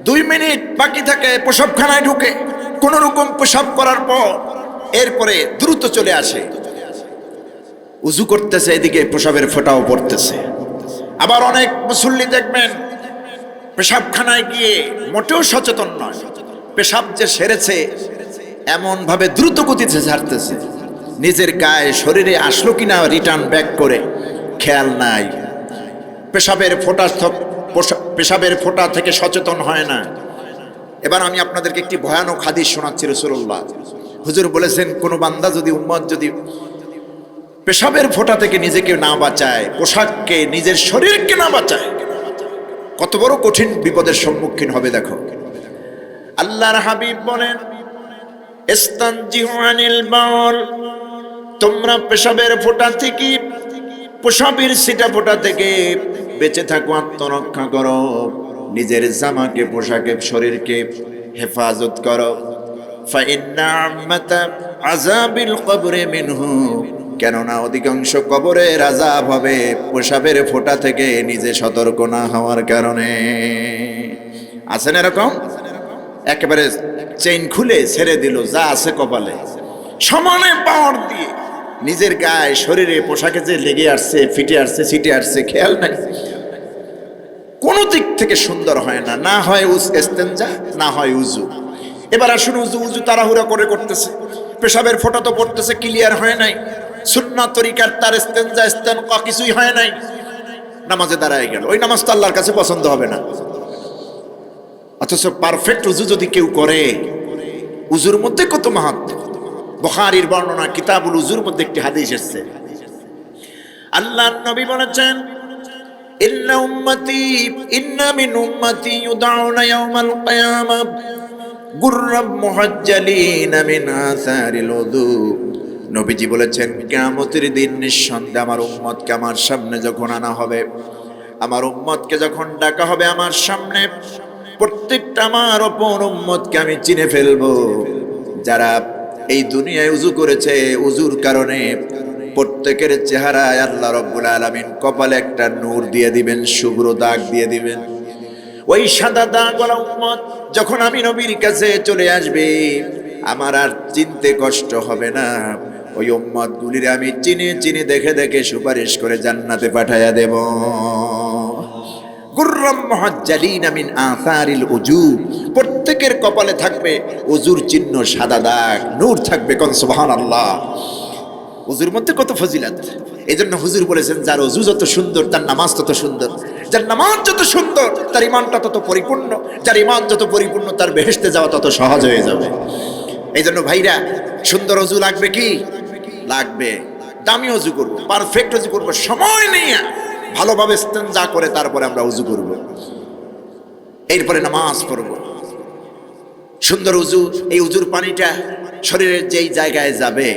2 মিনিট বাকি থাকে, পেশাবখানায় ঢোকে, কোন রকম পেশাব করার পর এরপরে দ্রুত চলে আসে, উজু করতেছে, এদিকে পেশাবের ফোঁটাও পড়তেছে। আবার অনেক মুসল্লি দেখবেন পেশাবখানায় গিয়ে মোটেও সচেতন নয়, পেশাব যে সেরেছে এমন ভাবে দ্রুত গতিতে ছাড়তেছে, নিজের গায়ে শরীরে আসলো কিনা রিটার্ন ব্যাক করে খেয়াল নাই। পেশাবের ফোঁটা থেকে সচেতন হয় না। এবার আমি আপনাদেরকে একটি ভয়ানক হাদিস শোনাচ্ছি। রাসূলুল্লাহ হুজুর বলেছেন, কোন বান্দা যদি, উম্মত যদি পেশাবের ফোঁটা থেকে নিজেকে না বাঁচায়, পোশাককে, নিজের শরীরকে না বাঁচায়, কত বড় কঠিন বিপদের সম্মুখীন হবে দেখো। আল্লাহর হাবিব বলেন, ইস্তানজিহু আনিল বাউল, তোমরা পেশাবের ফোঁটা থেকে, পেশাবের ছিটা ফোঁটা থেকে বেঁচে থাকো, আত্মরক্ষা করো, নিজের জামাকে, পোশাকে, শরীরকে হেফাজত করো। ফাইন্না আম্মাতা আযাবিল কবরি মিনহু, কেননা অধিকাংশ কবরের আযাব হবে পেশাবের ফোঁটা থেকে নিজে সতর্ক না হওয়ার কারণে। আছেন এরকম? একেবারে চেইন খুলে ছেড়ে দিল, যা আছে কপালে সমানে পাওয়ার দিয়ে নিজের গায়ে, শরীরে, পোশাকে যে লেগে আসছে, ফিটে আসছে, সিটে আসছে, খেয়াল নাই, কোনো দিক থেকে সুন্দর হয় না। না হয় ইস্তেঞ্জা, না হয় উজু। এবার আসুন, উজু তাড়াহুড়া করে করতেছে, পেশাবের ফোঁটা তো পড়তেছে, ক্লিয়ার হয় নাই, সুন্নাত তরিকার তার ইস্তেঞ্জা ইস্তেনকা কিছুই হয় নাই, নামাজে দাঁড়ায় গেল। ওই নামাজ তো আল্লাহর কাছে পছন্দ হবে না। অথচ পারফেক্ট উজু যদি কেউ করে, উজুর মধ্যে কত মাহাত্ম্য। বুখারীর বর্ণনা কিতাবুল উজুর মধ্যে একটি হাদিস এসেছে, আল্লাহর নবী বলেছেন, ইন্না মিন উম্মতি ইউদআউনা ইয়াওমাল কিয়ামাহ গুররাম মুহাজ্জালিনা মিন আসারিল উযু। নবীজি বলেছেন, কিয়ামতের দিন নিঃসন্দেহে আমার উম্মতকে আমার সামনে যখন আনা হবে, আমার উম্মতকে যখন ডাকা হবে আমার সামনে, প্রত্যেকটা আমার অপর উম্মতকে আমি চিনে ফেলবো। যারা এই দুনিয়ায় উযু করেছে, উযুর কারণে প্রত্যেকের চেহারায় আল্লাহ রাব্বুল আলামিন কপালে একটা নূর দিয়ে দিবেন, শুভ্র দাগ দিয়ে দিবেন। ওই সাদা দাগওয়ালা উম্মত যখন আমি নবীর কাছে চলে আসবে, আমার আর চিনতে কষ্ট হবে না। ওই উম্মত গুলির আমি চিনে চিনে দেখে দেখে সুপারিশ করে জান্নাতে পাঠাইয়া দেব। গুররাম মুহাজ্জালিনা মিন আসারিল উজু, প্রত্যেকের কপালে থাকবে উজুর চিহ্ন, সাদা দাগ, নূর থাকবে। কোন সুবহানাল্লাহ। উজুর মধ্যে কত ফজিলত। এই জন্য হুজুর বলেছেন, যার উজু যত সুন্দর তার নামাজ তত সুন্দর, যার নামাজ যত সুন্দর তার ইমানটা তত পরিপূর্ণ, যার ইমান যত পরিপূর্ণ তার বেহেশতে যাওয়া তত সহজ হয়ে যাবে। এই জন্য ভাইরা, সুন্দর উজু লাগবে কি? লাগবে। দামি উজু করব, পারফেক্ট উজু করব, সময় নিয়ে ভালোভাবে ইস্তেনজা করে তারপরে আমরা উজু করব, এরপরে নামাজ পড়ব। সুন্দর উজু, এই উজুর পানিটা শরীরের যেই জায়গায় যাবে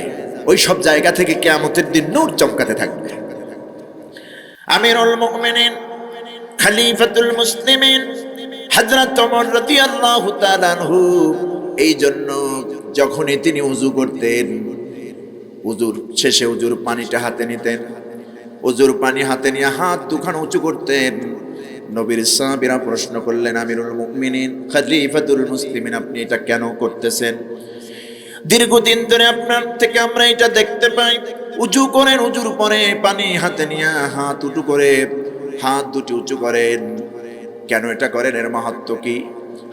ওই সব জায়গা থেকে কিয়ামতের দিন নূর চমকাতে থাকবে। আমিরুল মুমিনিন খলিফাতুল মুসলিমিন হযরত ওমর রাদিয়াল্লাহু তাআলা আনহু, এই জন্য যখনই তিনি উজু করতেন, উজুর শেষে উজুর পানিটা হাতে নিতেন, উজুর পানি হাতে নিয়ে হাত দুখানা উঁচু করতেন। নবীর সাহাবীরা প্রশ্ন করলেন, আমিরুল মুমিনিন খলিফাতুল মুসলিমিন, আপনি এটা কেন করতেছেন? দীর্ঘদিন ধরে আপনার থেকে আমরা এটা দেখতে পাই, উঁচু করেন, উজুর পরে পানি হাতে নিয়ে হাত উঁচু করে, হাত দুটি উঁচু করেন, কেন এটা করেন? এর মাহাত্ম্য কি?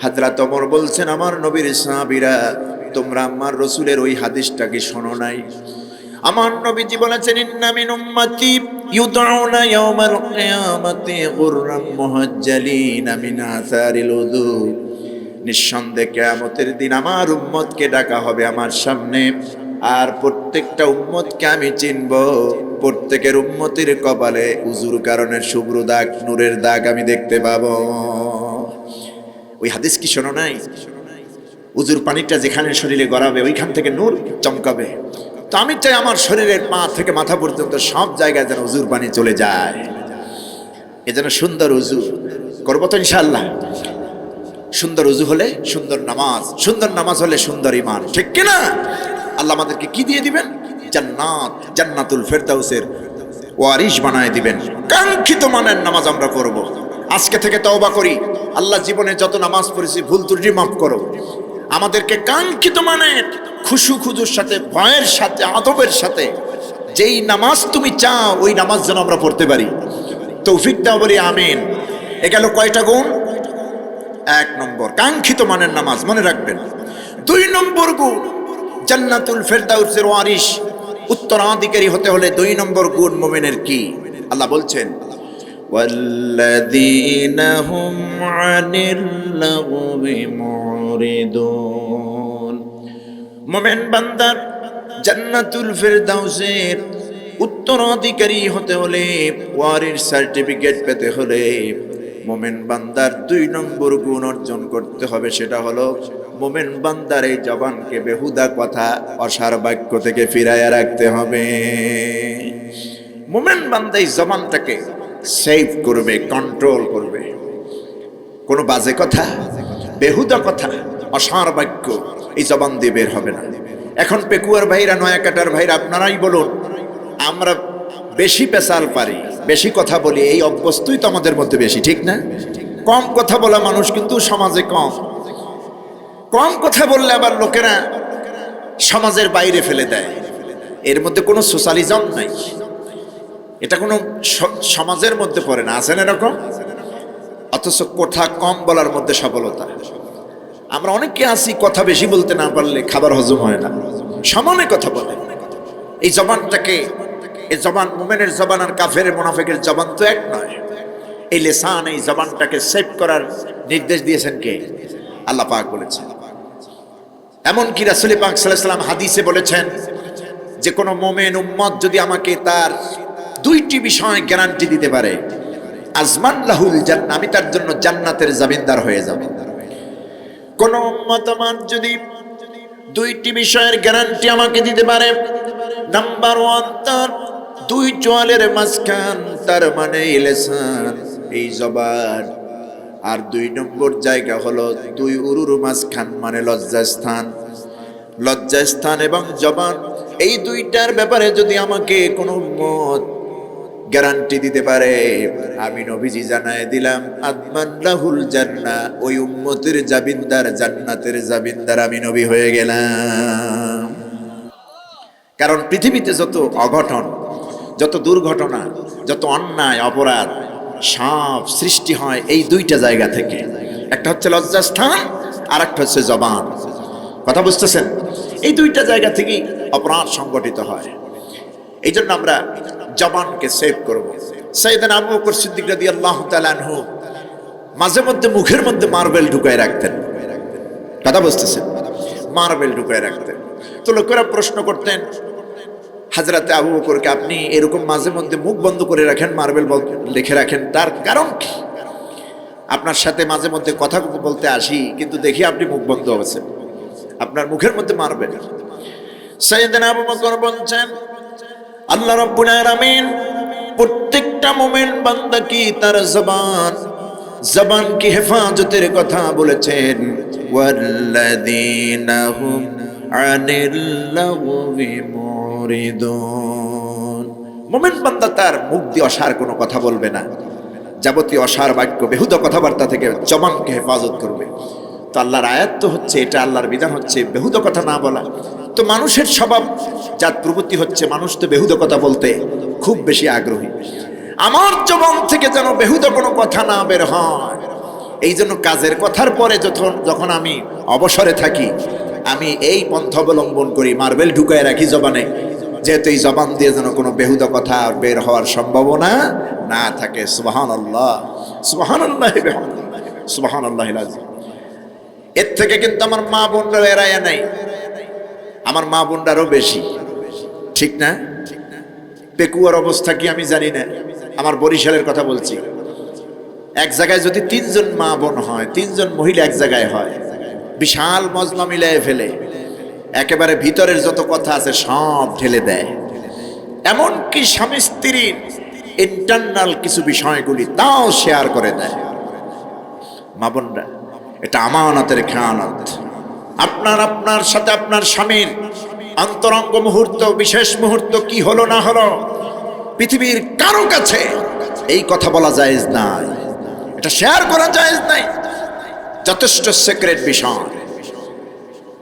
হযরত ওমর বলছেন, আমার নবীর সাহাবীরা, তোমরা আমার রাসূলের ওই হাদিসটা কি শোনো নাই? আমার নবীজি বলেছেন, ইন্না মিন উম্মতি ইউদআউনা ইয়াওমাল কিয়ামাতি গুররাম মুহাজ্জালিনা মিন আসারিল উযু। নিঃসন্দেহে কিয়ামতের দিন আমার উম্মতকে ডাকা হবে আমার সামনে, আর প্রত্যেকটা উম্মতকে আমি চিনব। প্রত্যেকের উম্মতের কপালে উজুর কারণে শুভ্র দাগ, নূরের দাগ আমি দেখতে পাবো। ওই হাদিস কি শোনো নাই? উজুর পানিটা যেখানে শরীরে গড়াবে ওইখান থেকে নূর চমকাবে। তো আমি চাই আমার শরীরের পা থেকে মাথা পর্যন্ত সব জায়গায় যেন উজুর পানি চলে যায়। এজন্য সুন্দর উজু করবো তো ইনশাআল্লাহ। সুন্দর উজু হলে সুন্দর নামাজ, সুন্দর নামাজ হলে সুন্দর ঈমান, ঠিক কিনা? আল্লাহ আমাদেরকে কি দিয়ে দিবেন? জান্নাত, জান্নাতুল ফেরদাউসের ওয়ারিশ বানায় দিবেন। কাঙ্ক্ষিত মানের নামাজ আমরা পড়ব। আজকে থেকে তওবা করি, আল্লাহ জীবনে যত নামাজ পড়েছি ভুল ত্রুটি মাফ করো। আমাদেরকে কাঙ্ক্ষিত মানের খুশু খুজুর সাথে, ভয়ের সাথে, আদবের সাথে যেই নামাজ তুমি চাও ওই নামাজ যেন আমরা পড়তে পারি। তৌফিক দাও বলি আমিন। এ গেল কয়টা গুণ? 1 নম্বর কাঙ্ক্ষিত মানের নামাজ, মনে রাখবেন। 2 নম্বর গুণ, জান্নাতুল ফেরদাউসের ওয়ারিশ, উত্তরাধিকারী হতে হলে 2 নম্বর গুণ মুমিনের কি? আল্লাহ বলছেন, ওয়াল্লাযীনা হুম আনিল লাগবি মুরিদুন। মুমিন বান্দার জান্নাতুল ফেরদাউসের উত্তরাধিকারী হতে হলে, ওয়ারিশ সার্টিফিকেট পেতে হলে মুমিন বান্দার 2 নম্বর গুণ অর্জন করতে হবে। সেটা হলো মুমিন বান্দার এই জবানকে বেহুদা কথা, অসার বাক্য থেকে ফিরাইয়া রাখতে হবে। মুমিন বান্দা এই জবানটাকে সেভ করবে, কন্ট্রোল করবে। কোনো বাজে কথা, বেহুদা কথা, অসার বাক্য এই জবান দিয়ে বের হবে না। এখন পেকুয়ার ভাইরা, নয়াকাটার ভাইরা, আপনারাই বলুন, আমরা বেশি পেশাল পারি, বেশি কথা বলি, এই অভ্যস্তই তো আমাদের মধ্যে বেশি, ঠিক না? কম কথা বলা মানুষ কিন্তু সমাজে কম। কম কথা বললে আবার লোকেরা সমাজের বাইরে ফেলে দেয়। এর মধ্যে কোনো সোশ্যালিজম নাই, এটা কোনো সমাজের মধ্যে পড়ে না। আছেন এরকম? অথচ কথা কম বলার মধ্যে সফলতা। আমরা অনেকে আছি কথা বেশি বলতে না পারলে খাবার হজম হয় না, সমানে কথা বলে। এই জবানটাকে, এই জবান মুমিনের জবান আর কাফের মুনাফিকের জবান তো এক নয়। এই লিসান, এই জবানটাকে সেভ করার নির্দেশ দিয়েছেন কে? আল্লাহ পাক বলেছেন। এমনকি রাসূল পাক সাল্লাল্লাহু আলাইহি ওয়াসাল্লাম হাদিসে বলেছেন যে কোনো মুমিন উম্মত যদি আমাকে তার দুইটি বিষয় গ্যারান্টি দিতে পারে, আজমান লাহুল জান্নাহ, আমি তার জন্য জান্নাতের জামিনদার হয়ে যাব। কোন উম্মত আমার যদি দুইটি বিষয়ের গ্যারান্টি আমাকে দিতে পারে, নাম্বার 1 তার দুই চোয়ালের মাঝখান, তার মানে লিসান, এই জবান, আর 2 নম্বর জায়গা হলো দুই উরুর মাঝখান, মানে লজ্জাস্থান। লজ্জাস্থান এবং জবান, এই দুইটার ব্যাপারে যদি আমাকে কোনো উম্মত গ্যারান্টি দিতে পারে, আমি নবীজি জানায় দিলাম আদমান লাহুল জান্নাহ, ওই উম্মতের জামিনদার, জান্নাতের জামিনদার আমি নবী হয়ে গেলাম। কারণ পৃথিবীতে যত অঘটন, যত দুর্ঘটনা, যত অন্যায় অপরাধ সব সৃষ্টি হয় এই দুইটা জায়গা থেকে। একটা হচ্ছে লজ্জাস্থান, আর একটা হচ্ছে জবান। কথা বুঝতেছেন? এই দুইটা জায়গা থেকেই অপরাধ সংগঠিত হয়। এই জন্য আমরা জবানকে সেভ করব। সাইয়েদনা আবু বকর সিদ্দিক রাদিয়াল্লাহু তাআলা আনহু মাঝে মধ্যে মুখের মধ্যে মার্বেল ঢুকায় রাখতেন। কথা বুঝতেছেন? মার্বেল ঢুকায় রাখতেন। তো লোকেরা প্রশ্ন করতেন হযরতে আবু বকরকে, আপনি এরকম মাঝে মধ্যে মুখ বন্ধ করে রাখেন, মার্বেল লিখে রাখেন, তার কারণ কি? আপনার সাথে মাঝে মধ্যে কথা বলতে আসি, কিন্তু দেখি আপনি মুখ বন্ধ আছেন, আপনার মুখের মধ্যে মার্বেল। সাইয়েদনা আবু বকর বলছেন, আল্লাহ রাব্বুল আলামিন প্রত্যেকটা মুমিন বান্দা কি তার জবান কি হেফাজতের কথা বলেছেন। ওয়াল্লাযীনা হুম আনিল লাগবি মুরিদুন, মুমিন বান্দা তার মুখ দিয়ে অসার কোনো কথা বলবে না, যাবতীয় অসার বাক্য, বেহুদা কথাবার্তা থেকে জবানকে হেফাজত করবে। তো আল্লাহর আয়াত তো হচ্ছে এটা, আল্লাহর বিধান হচ্ছে বেহুদা কথা না বলা। তো মানুষের স্বভাব, যার প্রবৃত্তি হচ্ছে মানুষ তো বেহুদা কথা বলতে খুব বেশি আগ্রহী। আমার জবান থেকে যেন বেহুদা কোনো কথা না বের হয়, এই জন্য কাজের কথার পরে যখন আমি অবসরে থাকি, আমি এই পন্থা অবলম্বন করি, মার্বেল ঢুকায় রাখি জবানে, যেহেতু এই জবান দিয়ে যেন কোনো বেহুদা কথা বের হওয়ার সম্ভাবনা না থাকে। সুবহানাল্লাহ, সুবহানাল্লাহ, সুবহানাল্লাহিল আযীম। এর থেকে কিন্তু আমার মা বোনরা এড়ায় নাই, আমার মা বোনরাও বেশি, ঠিক না? পেকুয়ার অবস্থা কি আমি জানি না, আমার বরিশালের কথা বলছি। এক জায়গায় যদি 3 জন মা বোন হয়, 3 জন মহিলা এক জায়গায় হয়, বিশাল মজমা মিলায় ফেলে, একেবারে ভিতরের যত কথা আছে সব ঢেলে দেয়। এমনকি স্বামী স্ত্রীর ইন্টারনাল কিছু বিষয়গুলি তাও শেয়ার করে দেয়। মা বোনরা, এটা আমানতের খেয়ানত। আপনার সাথে আপনার স্বামীর অন্তরঙ্গ মুহূর্ত, বিশেষ মুহূর্ত কি হলো না হলো, পৃথিবীর কারো কাছে এই কথা বলা জায়েজ নাই, এটা শেয়ার করা জায়েজ নাই, যথেষ্ট সিক্রেট বিষয়।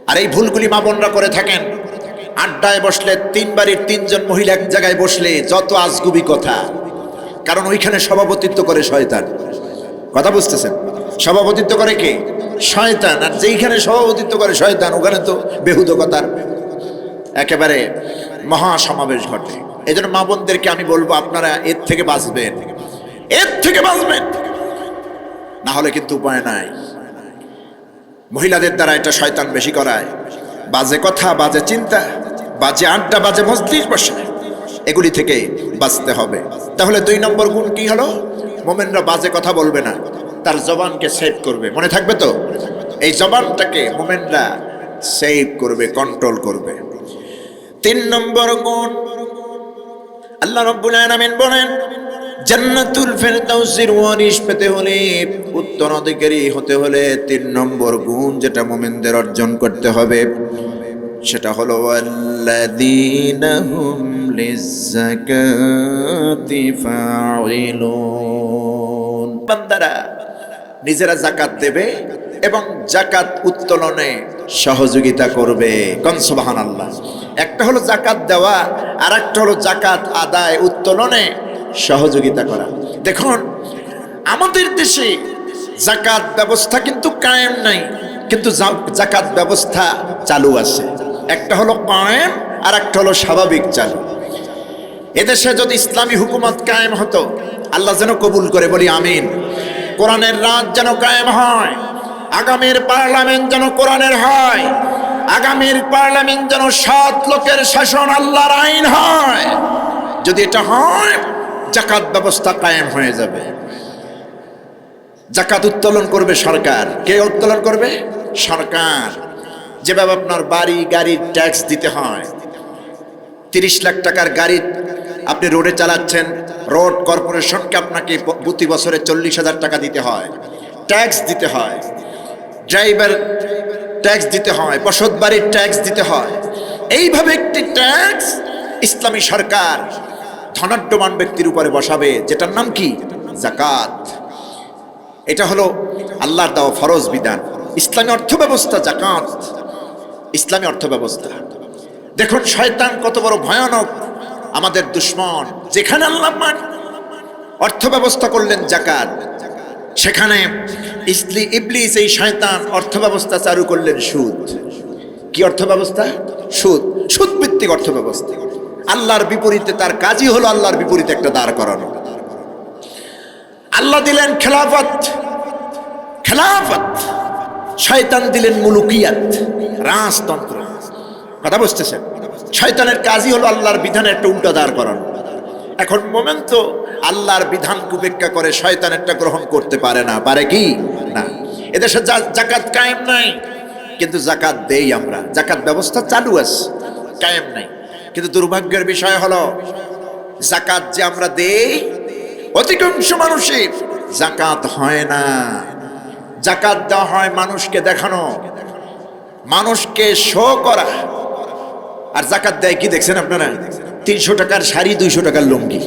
আর এই ভুলগুলি মা বোনরা করে থাকেন। আড্ডায় বসলে 3 বাড়ির 3 জন মহিলা এক জায়গায় বসলে যত আজগুবি কথা, কারণ ওইখানে সভাপতিত্ব করে শয়তান। কথা বুঝতেছেন? সভাপতিত্ব করে কে? শয়তান। আর যেইখানে সভাপতিত্ব করে শয়তান, ওখানে তো বেহুদা কথার একেবারে মহাসমাবেশ ঘটে। এই জন্য মা বোনদেরকে আমি বলবো, আপনারা এর থেকে বাঁচবেন, এর থেকে বাঁচবেন, না হলে কিন্তু উপায় নাই। মহিলাদের দ্বারা এটা শয়তান বেশি করায়, বাজে কথা, বাজে চিন্তা, বাজে আড্ডা, বাজে মজলিস বসে, এগুলি থেকে বাঁচতে হবে। তাহলে 2 নম্বর গুণ কি হলো? মুমিনরা বাজে কথা বলবে না, তার জবানকে সেভ করবে। মনে থাকবে তো? এই জবানটাকে মুমিনরা সেভ করবে, কন্ট্রোল করবে। 3 নম্বর গুণ, আল্লাহ রাব্বুল আলামিন বলেন, জান্নাতুল ফেরদাউসের ওয়ারিশ পেতে হলে, উত্তরাধিকারী হতে হলে 3 নম্বর গুণ যেটা মুমিনদের অর্জন করতে হবে, সেটা হলো ওয়াল্লাযীনা হুম লিয-যাকাতি ফাঈলুন। বান্দারা নিজেরা যাকাত দেবে এবং যাকাত উত্তোলনে সহযোগিতা করবে। কোন সুবহানাল্লাহ। একটা হলো যাকাত দেওয়া, আর একটা হলো যাকাত আদায় উত্তোলনে সহযোগিতা করা। দেখুন, আমাদের দেশে যাকাত ব্যবস্থা কিন্তু কায়েম নাই, কিন্তু যাকাত ব্যবস্থা চালু আছে। একটা হলো কায়েম, আর একটা হলো স্বাভাবিক চালু। এদেশে যদি ইসলামী হুকুমত কায়েম হতো, আল্লাহ যেন কবুল করে, বলি আমিন। কোরআনের রাজ যেন কায়েম হয়, আগামীর পার্লামেন্ট যেন কোরআনের হয়, আগামীর পার্লামেন্ট যেন সৎ লোকের শাসন, আল্লাহর আইন হয়। যদি এটা হয়, যাকাত ব্যবস্থা কায়েম হয়ে যাবে। যাকাত উত্তোলন করবে সরকার। কে উত্তোলন করবে? সরকার। যেভাবে আপনার বাড়ি গাড়ির ট্যাক্স দিতে হয়, 30 লাখ টাকার গাড়ি আপনি রোডে চালাচ্ছেন, রোড কর্পোরেশনকে আপনাকে প্রতি বছরে 40,000 টাকা দিতে হয়, ট্যাক্স দিতে হয়, ড্রাইভার ট্যাক্স দিতে হয়, বসত বাড়ির ট্যাক্স দিতে হয়। এইভাবে একটি ট্যাক্স ইসলামী সরকার ধনাঢ্যবান ব্যক্তির উপরে বসাবে, যেটার নাম কি? যাকাত। এটা হলো আল্লাহর দেওয়া ফরজ বিধান। ইসলামী অর্থ ব্যবস্থা যাকাত, ইসলামী অর্থ ব্যবস্থা। দেখুন শয়তান কত বড় ভয়ানক আমাদের দুশ্মন। যেখানে আল্লাহ অর্থ ব্যবস্থা করলেন যাকাত, সেখানে ইবলিস এই শয়তান অর্থ ব্যবস্থা চালু করলেন সুদ। কি অর্থ ব্যবস্থা? সুদ, সুদ ভিত্তিক অর্থ ব্যবস্থা। আল্লাহর বিপরীতে তার কাজই হলো আল্লাহর বিপরীতে একটা দাঁড় করানো। আল্লাহ দিলেন খেলাফত, খেলাফত, শয়তান দিলেন মুলুকিয়াত, রাজতন্ত্র। কথা বুঝতেছেন? শয়তানের কাজই হলো আল্লাহর বিধানের একটা উল্টা দাঁড় করানো। এখন মোমেন তো আল্লাহর বিধানকে উপেক্ষা করে শয়তানেরটা গ্রহণ করতে পারে না। পারে কি না? এদেশে যাকাত কায়েম নাই, কিন্তু যাকাত দেই আমরা। যাকাত ব্যবস্থা চালু আছে, কায়েম নাই। কিন্তু দুর্ভাগ্যের বিষয় হলো যাকাত যে আমরা দেই, অধিকাংশ মানুষের যাকাত হয় না। যাকাত দেওয়া হয় মানুষকে দেখানো, মানুষকে শো করা। আর যাকাত দেয় কি দেখছেন আপনারা? 300 টাকার শাড়ি, 200 টাকার লুঙ্গি।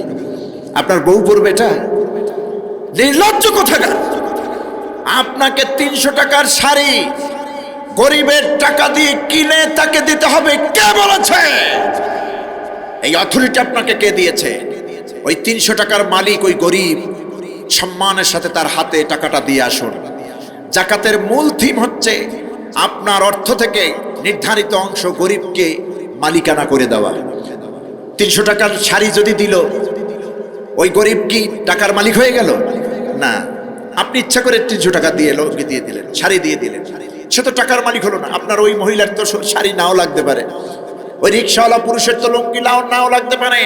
আপনার বউ পরবে এটা? নির্লজ্জ কোথাকার! আপনাকে 300 টাকার শাড়ি গরিবের টাকা দিয়ে কিনে তাকে দিতে হবে, কে বলেছে? এই অথরিটি আপনাকে কে দিয়েছে? ওই 300 টাকার মালিক ওই গরিব, সম্মানের সাথে তার হাতে টাকাটা দিয়ে আসুন। যাকাতের মূল থিম হচ্ছে আপনার অর্থ থেকে নির্ধারিত অংশ গরিবকে মালিকানা করে দেওয়া। 300 টাকার শাড়ি যদি দিল, ওই গরিব কি টাকার মালিক হয়ে গেল? না। আপনি ইচ্ছা করে 300 টাকা দিয়ে লুঙ্গি দিয়ে দিলেন, শাড়ি দিয়ে দিলেন, সে তো টাকার মালিক হলো না। আপনার ওই মহিলার তো শাড়ি নাও লাগতে পারে, ওই রিক্সাওয়ালা পুরুষের তো লুঙ্গি নাও লাগতে পারে।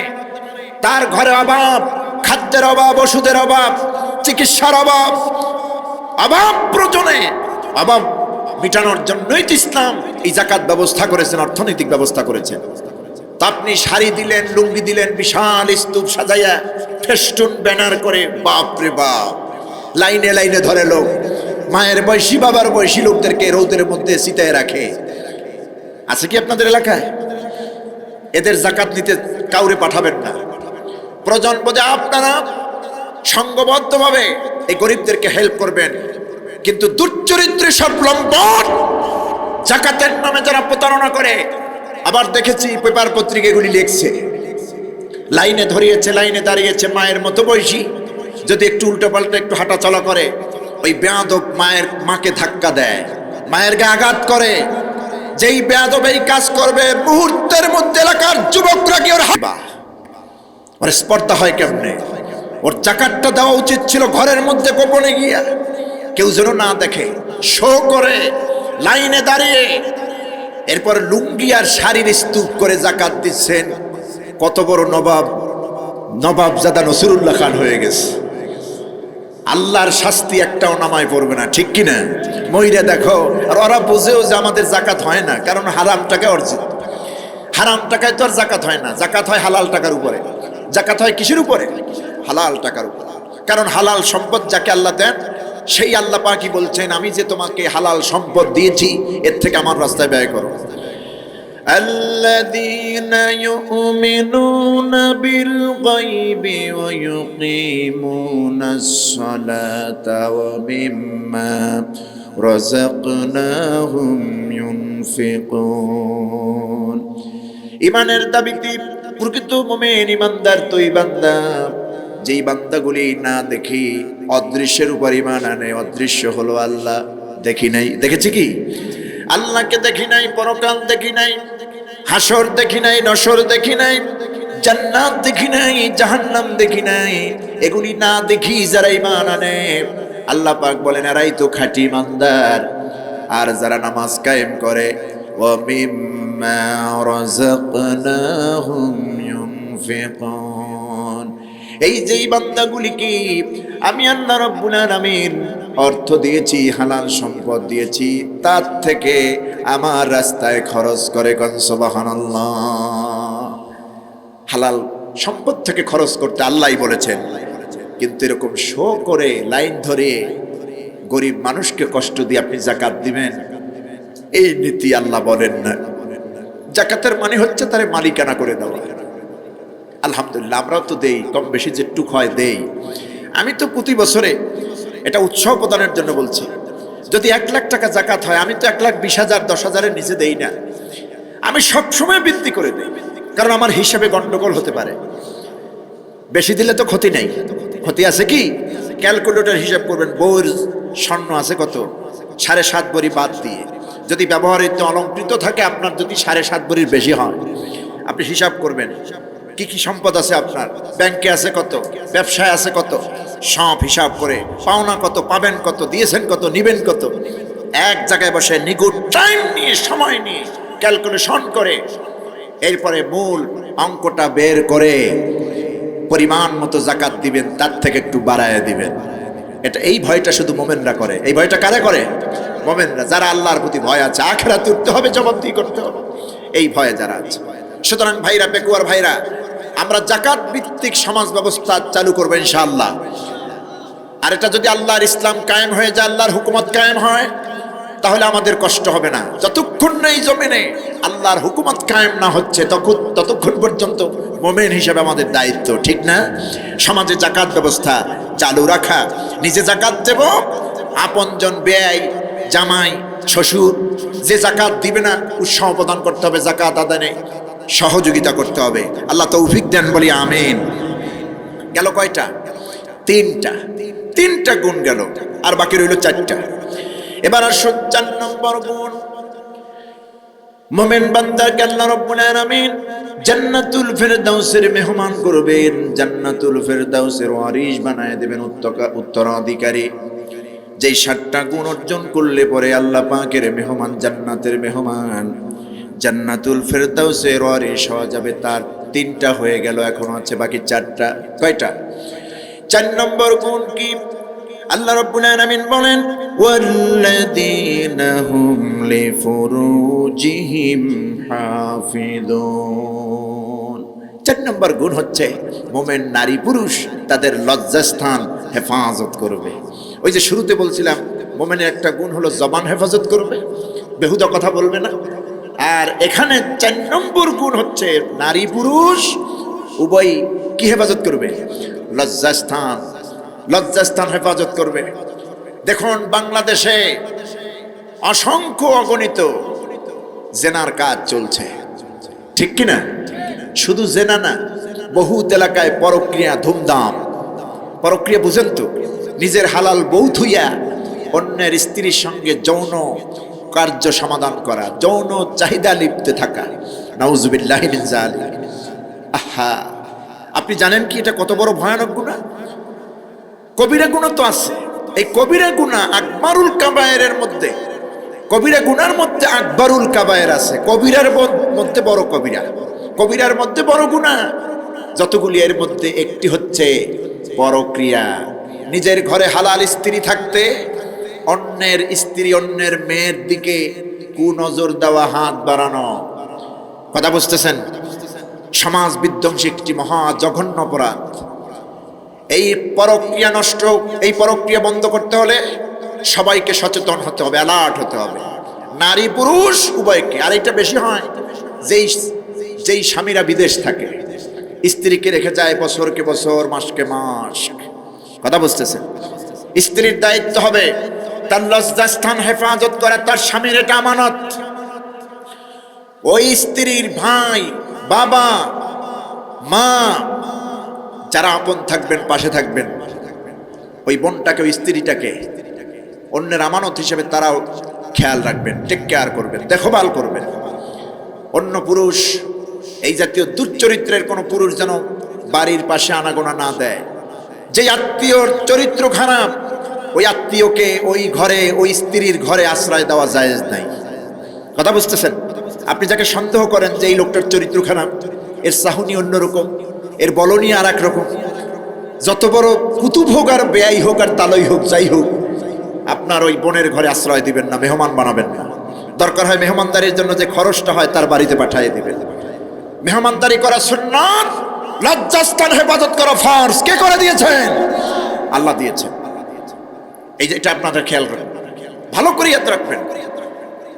তার ঘরে অভাব, খাদ্যের অভাব, ওষুধের অভাব, চিকিৎসার অভাব, অভাব প্রয়োজনে অভাব মিটানোর জন্যই তো ইসলাম এই যাকাত ব্যবস্থা করেছেন, অর্থনৈতিক ব্যবস্থা করেছেন। তা আপনি শাড়ি দিলেন, লুঙ্গি দিলেন, বিশাল স্তূপ সাজাইয়া ফেস্টুন ব্যানার করে, বাপ রে বাপ, লাইনে লাইনে ধরে লোক। মায়ের বয়সী, বাবার বয়সী লোকদেরকে রৌদের মধ্যে চিতায় রাখে। আছে কি আপনাদের এলাকায়? এদের যাকাত নিতে কাউরে পাঠাবেন না। প্রয়োজন বোধে আপনারা সংঘবদ্ধভাবে এই গরিবদেরকে হেল্প করবেন। কিন্তু দুর্চরিত্রে সব লম্পট যাকাতের নামে যারা প্রতারণা করে, আবার দেখেছি পেপার পত্রিকা এগুলি লিখছে, লাইনে ধরিয়েছে, লাইনে দাঁড়িয়েছে মায়ের মতো বয়সী, যদি একটু উল্টো পাল্টা একটু হাঁটা চলা করে, ওই বেয়াদব মাকে ধাক্কা দেয়, মায়ের গায়ে আঘাত করে। যেই বেয়াদব এই কাজ করবে, মুহূর্তের মধ্যে এলাকার যুবকরা কি ওর স্পর্ধা হয় কেমনে? ওর যাকাতটা দেওয়া উচিত ছিল ঘরের মধ্যে গোপনে গিয়া, কেউ যেন না দেখে, শো করে লাইনে দাঁড়িয়ে। এরপর লুঙ্গি আর শাড়ির স্তূপ করে যাকাত দিচ্ছেন। কত বড় নবাবজাদা নসরুল্লাহ খান হয়ে গেছে। আল্লাহর শাস্তি একটাও নামায় পড়বে না, ঠিক কিনা? মইরা দেখো। আর ওরা বুঝেও যে আমাদের যাকাত হয় না, কারণ হারাম টাকা অর্জিত। হারাম টাকায় তো আর যাকাত হয় না, যাকাত হয় হালাল টাকার উপরে। যাকাত হয় কিসের উপরে? হালাল টাকার উপরে। কারণ হালাল সম্পদ যাকে আল্লাহ দেন, সেই আল্লাহ পাকই বলছেন, আমি যে তোমাকে হালাল সম্পদ দিয়েছি, এর থেকে আমার রাস্তায় ব্যয় করো। الذين يؤمنون بالغيب ويقيمون الصلاة ومما رزقناهم ينفقون। ইমানের দাবিতে প্রকৃত মুমিন ইমানদার তো বান্দা, যেই বান্দাগুলি না দেখি অদৃশ্যের উপর ঈমান আনে। অদৃশ্য হলো আল্লাহ। দেখি নাই, দেখেছি কি? আল্লাহকে দেখি নাই, পরকাল দেখি নাই, হাসর দেখি নাই, নসর দেখি নাই, জান্নাত দেখি নাই, জাহান্নাম দেখি নাই, এগুলি না দেখি যারা ঈমান আনে, আল্লাহ পাক বলেন এরাই তো খাঁটি ইমানদার। আর যারা নামাজ কায়েম করে, ওয়া মিম্মা রাযাকনাহুম ইউনফিকুন, এই যে বান্দাগুলিকে আমি আল্লাহ রাব্বুল আলামিন অর্থ দিয়েছি, হালাল সম্পদ দিয়েছি, তার থেকে আমার রাস্তায় খরচ করে। কোন সুবহানাল্লাহ। হালাল সম্পদ থেকে খরচ করতে আল্লাহই বলেছেন, কিন্তু এরকম শো করে লাইন ধরে গরিব মানুষকে কষ্ট দিয়ে আপনি জাকাত দিবেন, এই নীতি আল্লাহ বলেন না। জাকাতের মানে হচ্ছে তারে মালিকানা করে দেওয়া। আলহামদুলিল্লাহ আমরাও তো দেই, কম বেশি যেটুক হয় দেই। আমি তো প্রতি বছরে এটা উৎসাহ প্রদানের জন্য বলছি, যদি 1 লাখ টাকা জাকাত হয়, আমি তো 1,20,000 10,000-এর নিচে দেই না, আমি সবসময় বৃদ্ধি করে দেই, কারণ আমার হিসাবে গন্ডগোল হতে পারে। বেশি দিলে তো ক্ষতি নেই, ক্ষতি আছে কি? ক্যালকুলেটর হিসাব করবেন, বউর স্বর্ণ আছে কত, 7.5 ভরি বাদ দিয়ে, যদি ব্যবহৃত অলঙ্কৃত থাকে আপনার যদি 7.5 ভরির বেশি হয়, আপনি হিসাব করবেন কি কি সম্পদ আছে আপনার, ব্যাংকে আছে কত, ব্যবসায় আছে কত, সব হিসাব করে পাওনা কত, পাবেন কত, দিয়েছেন কত, নিবেন কত, এক জায়গায় বসে নিগুড টাইম নিয়ে, সময় নিয়ে ক্যালকুলেশন করে এরপরে মূল অঙ্কটা বের করে পরিমাণ মতো জাকাত দিবেন, তার থেকে একটু বাড়ায় দিবেন। এটা এই ভয়টা শুধু মোমেনরা করে। এই ভয়টা কারা করে? মোমেনরা, যারা আল্লাহর প্রতি ভয় আছে, আখিরাতে উঠতে হবে, জবাবদিহি করতে হবে, এই ভয়ে যারা আছে। সুতরাং ভাইরা, পেকুয়ার ভাইরা, আমরা জাকাত ভিত্তিক সমাজ ব্যবস্থা চালু করবো ইনশাআল্লাহ। আর এটা যদি আল্লাহর ইসলাম কায়েম হয়ে যায়, আল্লাহর হুকুমত কায়েম হয়, তাহলে আমাদের কষ্ট হবে না। যতক্ষণ না এই জমিনে আল্লাহর হুকুমত কায়েম না হচ্ছে, ততক্ষণ পর্যন্ত মোমেন হিসেবে আমাদের দায়িত্ব, ঠিক না? সমাজে জাকাত ব্যবস্থা চালু রাখা, নিজে জাকাত দেব, আপনজন, ব্যয়, জামাই, শ্বশুর যে জাকাত দিবে না, উৎসাহ প্রদান করতে হবে, জাকাত আদানে সহযোগিতা করতে হবে। আল্লাহ তৌফিক দেন, বলি আমিন। গেল কয়টা? তিনটা গুণ গেল, আর বাকি রইল 4টা। এবার আসুন 4 নম্বর গুণ। মুমিন বান্দাকে আল্লাহ রাব্বুল আলামিন জান্নাতুল ফেরদাউসের মেহমান করবেন, জান্নাতুল ফেরদাউসের ওয়ারিশ বানায় দেবেন, উত্তরাধিকারী। যেই 7টা গুণ অর্জন করলে পরে আল্লাহ পাকের মেহমান, জান্নাতের মেহমান, জান্নাতুল ফেরদাউসের ওয়ারিশ হওয়া যাবে। তার 3টা হয়ে গেল, এখন আছে বাকি 4টা। কয়টা? 4 নম্বর গুণ কি? আল্লাহ রাব্বুল আলামিন বলেন, ওয়াল্লাযীনা হুম লিফুরুজিহিম হাফিযুন। 4 নম্বর গুণ হচ্ছে মুমিন নারী পুরুষ তাদের লজ্জাস্থান হেফাজত করবে। ওই যে শুরুতে বলছিলাম, মুমিনের একটা গুণ হলো জবান হেফাজত করবে, বেহুদা কথা বলবে না। আর এখানে 4 নম্বর গুণ হচ্ছে নারী পুরুষ উভয় কি হেফাজত করবে? লজ্জাস্থান হেফাজত করবে। দেখুন, বাংলাদেশে অসংখ্য অগণিত জেনার কাজ চলছে, ঠিক কিনা? শুধু জেনা না, বহুত এলাকায় পরক্রিয়া ধুমধাম। পরক্রিয়া বুঝেন তো? নিজের হালাল বউ থুইয়া অন্যের স্ত্রীর সঙ্গে যৌন কার্য সমাধান করা, যৌন চাহিদা লিপ্ত থাকা। নাউজুবিল্লাহি মিন যালিক। আহা, আপনি জানেন কি এটা কত বড় ভয়ানক গুনাহ? কবিরা গুনাহ তো আছে। এই কবিরা গুনাহ আকবারুল কাবায়েরের মধ্যে, কবিরা গুনার মধ্যে আকবারুল কাবায়ের আছে। কবিরার মধ্যে বড় কবিরা, কবিরার মধ্যে বড় গুনাহ যতগুলি, এর মধ্যে একটি হচ্ছে পরক্রিয়া। নিজের ঘরে হালাল স্ত্রী থাকতে অন্যের স্ত্রী, অন্যের মেয়ের দিকে কুনজর দেওয়া, হাত বাড়ানো। কথা বুঝতেছেন? সমাজ বিধ্বংসী একটি মহা জঘন্য অপরাধ। এই পরক্রিয়া নষ্ট, এই পরক্রিয়া বন্ধ করতে হলে সবাইকে সচেতন হতে হবে, অ্যালার্ট হতে হবে, নারী পুরুষ উভয়কে। আর এটা বেশি হয় যেই স্বামীরা বিদেশ থাকে, স্ত্রীকে রেখে যায় বছরকে বছর, মাসকে মাস। কথা বুঝতেছেন? স্ত্রীর দায়িত্ব হবে তার লজ্জাস্থান হেফাজত করা, তার স্বামীর এটা আমানত। ওই স্ত্রীর ভাই, বাবা, মা যারা আপন থাকবেন, পাশে থাকবেন, ওই বোনটাকে, ওই স্ত্রীটাকে অন্যের আমানত হিসেবে তারাও খেয়াল রাখবেন, টেক কেয়ার করবেন, দেখভাল করবেন। অন্য পুরুষ এই জাতীয় দুশ্চরিত্রের কোনো পুরুষ যেন বাড়ির পাশে আনাগোনা না দেয়। যে আত্মীয়র চরিত্র খারাপ, ওই আত্মীয়কে ওই ঘরে, ওই স্ত্রীর ঘরে আশ্রয় দেওয়া জায়েজ নাই। কথা বুঝতেছেন? আপনি যাকে সন্দেহ করেন যে এই লোকটার চরিত্র খারাপ, এর চাহনি অন্যরকম, এর বলনি আর এক রকম, যত বড় কুতুব হোক আর বেয়াই হোক আর তালই হোক, যাই হোক, আপনার ওই বোনের ঘরে আশ্রয় দিবেন না, মেহমান বানাবেন না। দরকার হয় মেহমানদারির জন্য যে খরচটা হয় তার বাড়িতে পাঠিয়ে দিবেন। মেহমানদারি করা সুন্নাত, লজ্জাস্থান হেফাজত করা ফরজ। কে করে দিয়েছেন? আল্লাহ দিয়েছেন। এই যে এটা আপনাদের খেয়াল রাখবেন, ভালো করে ইয়াদ রাখবেন।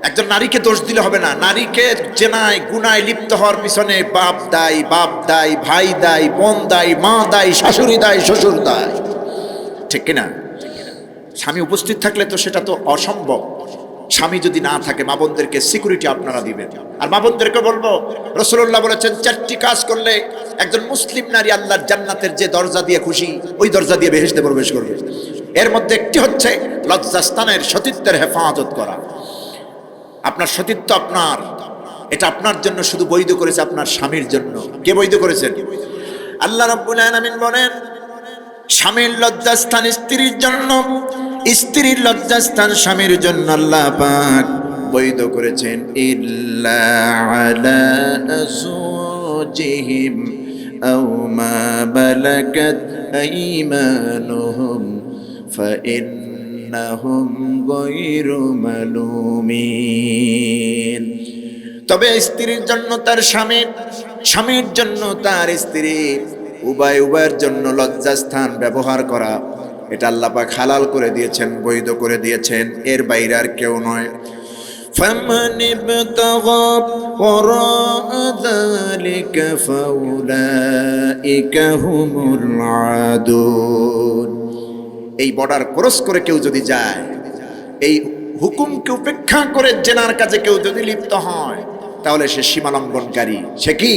একজন নারীকে দোষ দিলে হবে না। নারীকে জেনায় গুনায় লিপ্ত হওয়ার পিছনে বাপ দায়ী, বাপ দায়ী, ভাই দায়ী, বোন দায়ী, মা দায়ী, শাশুড়ি দায়ী, শ্বশুর দায়ী, ঠিক কিনা? স্বামী উপস্থিত থাকলে তো সেটা তো অসম্ভব। স্বামী যদি না থাকে, মা বোনদেরকে সিকিউরিটি আপনারা দিবেন। আর মা বোনদেরকে বলবো, রাসূলুল্লাহ বলেছেন 4টি কাজ করলে একজন মুসলিম নারী আল্লাহর জান্নাতের যে দরজা দিয়ে খুশি, ওই দরজা দিয়ে বেহেশতে প্রবেশ করবে। এর মধ্যে একটি হচ্ছে লজ্জাস্থানের, সতীত্বের হেফাজত করা। আপনার সতীত্ব আপনার, এটা আপনার জন্য শুধু বৈধ করেছে আপনার স্বামীর জন্য। কে বৈধ করেছেন? আল্লাহ রাব্বুল আলামিন বলেন, স্বামীর লজ্জাস্থান স্ত্রীর জন্য, স্ত্রীর লজ্জাস্থান স্বামীর জন্য আল্লাহ পাক বৈধ করেছেন। ইল্লা আলা আযওয়াজিহিম আও মা বালাকাত আইমানুহুম ফাইন্নাহুম গায়রু মালুমিন। তবে স্ত্রীর জন্য তার স্বামী, স্বামীর জন্য তার স্ত্রী, উভয়ের জন্য লজ্জাস্থান ব্যবহার করা, এটা আল্লাহ পাক হালাল করে দিয়েছেন, বৈধ করে দিয়েছেন। এর বাইরে আর কেউ নয়। ফামান ইবতাগা ওয়ারাআ যালিকা ফাউলাইকা হুমুল আদুন। এই বর্ডার ক্রস করে কেউ যদি যায়, এই হুকুমকে উপেক্ষা করে জেনার কাজে কেউ যদি লিপ্ত হয়, তাহলে সে সীমালঙ্ঘনকারী। সে কি?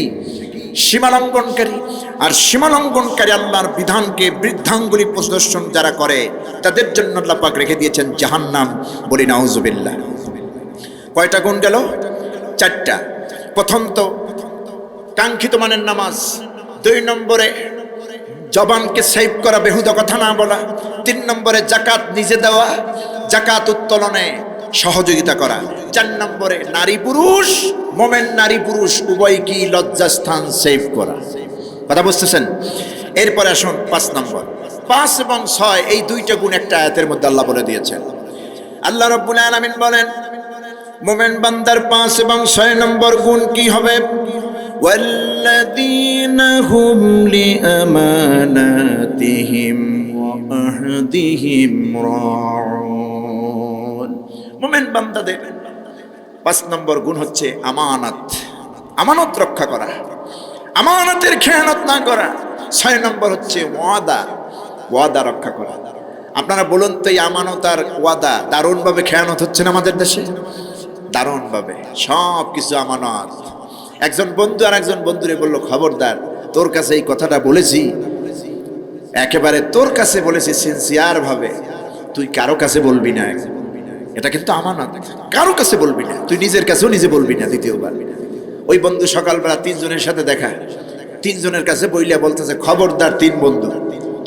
সীমালঙ্ঘনকারী। আর সীমালঙ্ঘনকারী, আল্লাহর বিধানকে বৃদ্ধাঙ্গুলি প্রদর্শন যারা করে, তাদের জন্য আল্লাহ পাক রেখে দিয়েছেন জাহান্নাম। বলি নাউজুবিল্লাহ। কয়টা গুণ গেল? 4টা। প্রথম তো কাঙ্ক্ষিত মানের নামাজ, 2 নম্বরে জবানকে সেভ করা, বেহুদা কথা না বলা, 3 নম্বরে জাকাত নিজে দেওয়া, জাকাত উত্তোলনে সহযোগিতা করা, 4 নম্বরে নারী পুরুষ, মোমেন নারী পুরুষ উভয়কেই লজ্জাস্থান সেভ করা। কথা বুঝতেছেন? এরপরে আসুন 5 নম্বর। 5 এবং 6 এই 2টা গুণ একটা আয়াতের মধ্যে আল্লাহ বলে দিয়েছেন। আল্লাহ রাব্বুল আলামিন বলেন, মোমেন বান্দার 5 এবং 6 নম্বর গুণ কি হবে? ওয়াল্লাযীনা হুম লিআমানাতিহিম ওয়া আহদিহিম রাউন। মোমেন বান্দাদের 5 নম্বর গুণ হচ্ছে আমানত, আমানত রক্ষা করা, আমানতের খেয়ানত না করা। 6 নম্বর হচ্ছে ওয়াদা, ওয়াদা রক্ষা করা। আপনারা বলুন তো, এই আমানত আর ওয়াদা দারুণভাবে খেয়ানত হচ্ছে না আমাদের দেশে? দারুণভাবে সব কিছু আমানত। একজন বন্ধু আর একজন বন্ধুরে বলল, খবরদার, তোর কাছে এই কথাটা বলেছি, একেবারে তোর কাছে বলেছি সিনসিয়ার ভাবে, তুই কারো কাছে বলবি না। এটা কিন্তু আমানত, কারো কাছে বলবি না, তুই নিজের কাছেও নিজে বলবি না দ্বিতীয়বার। ওই বন্ধু সকালবেলা 3 জনের সাথে দেখা, 3 জনের কাছে বইলা বলতেছে, খবরদার 3 বন্ধু,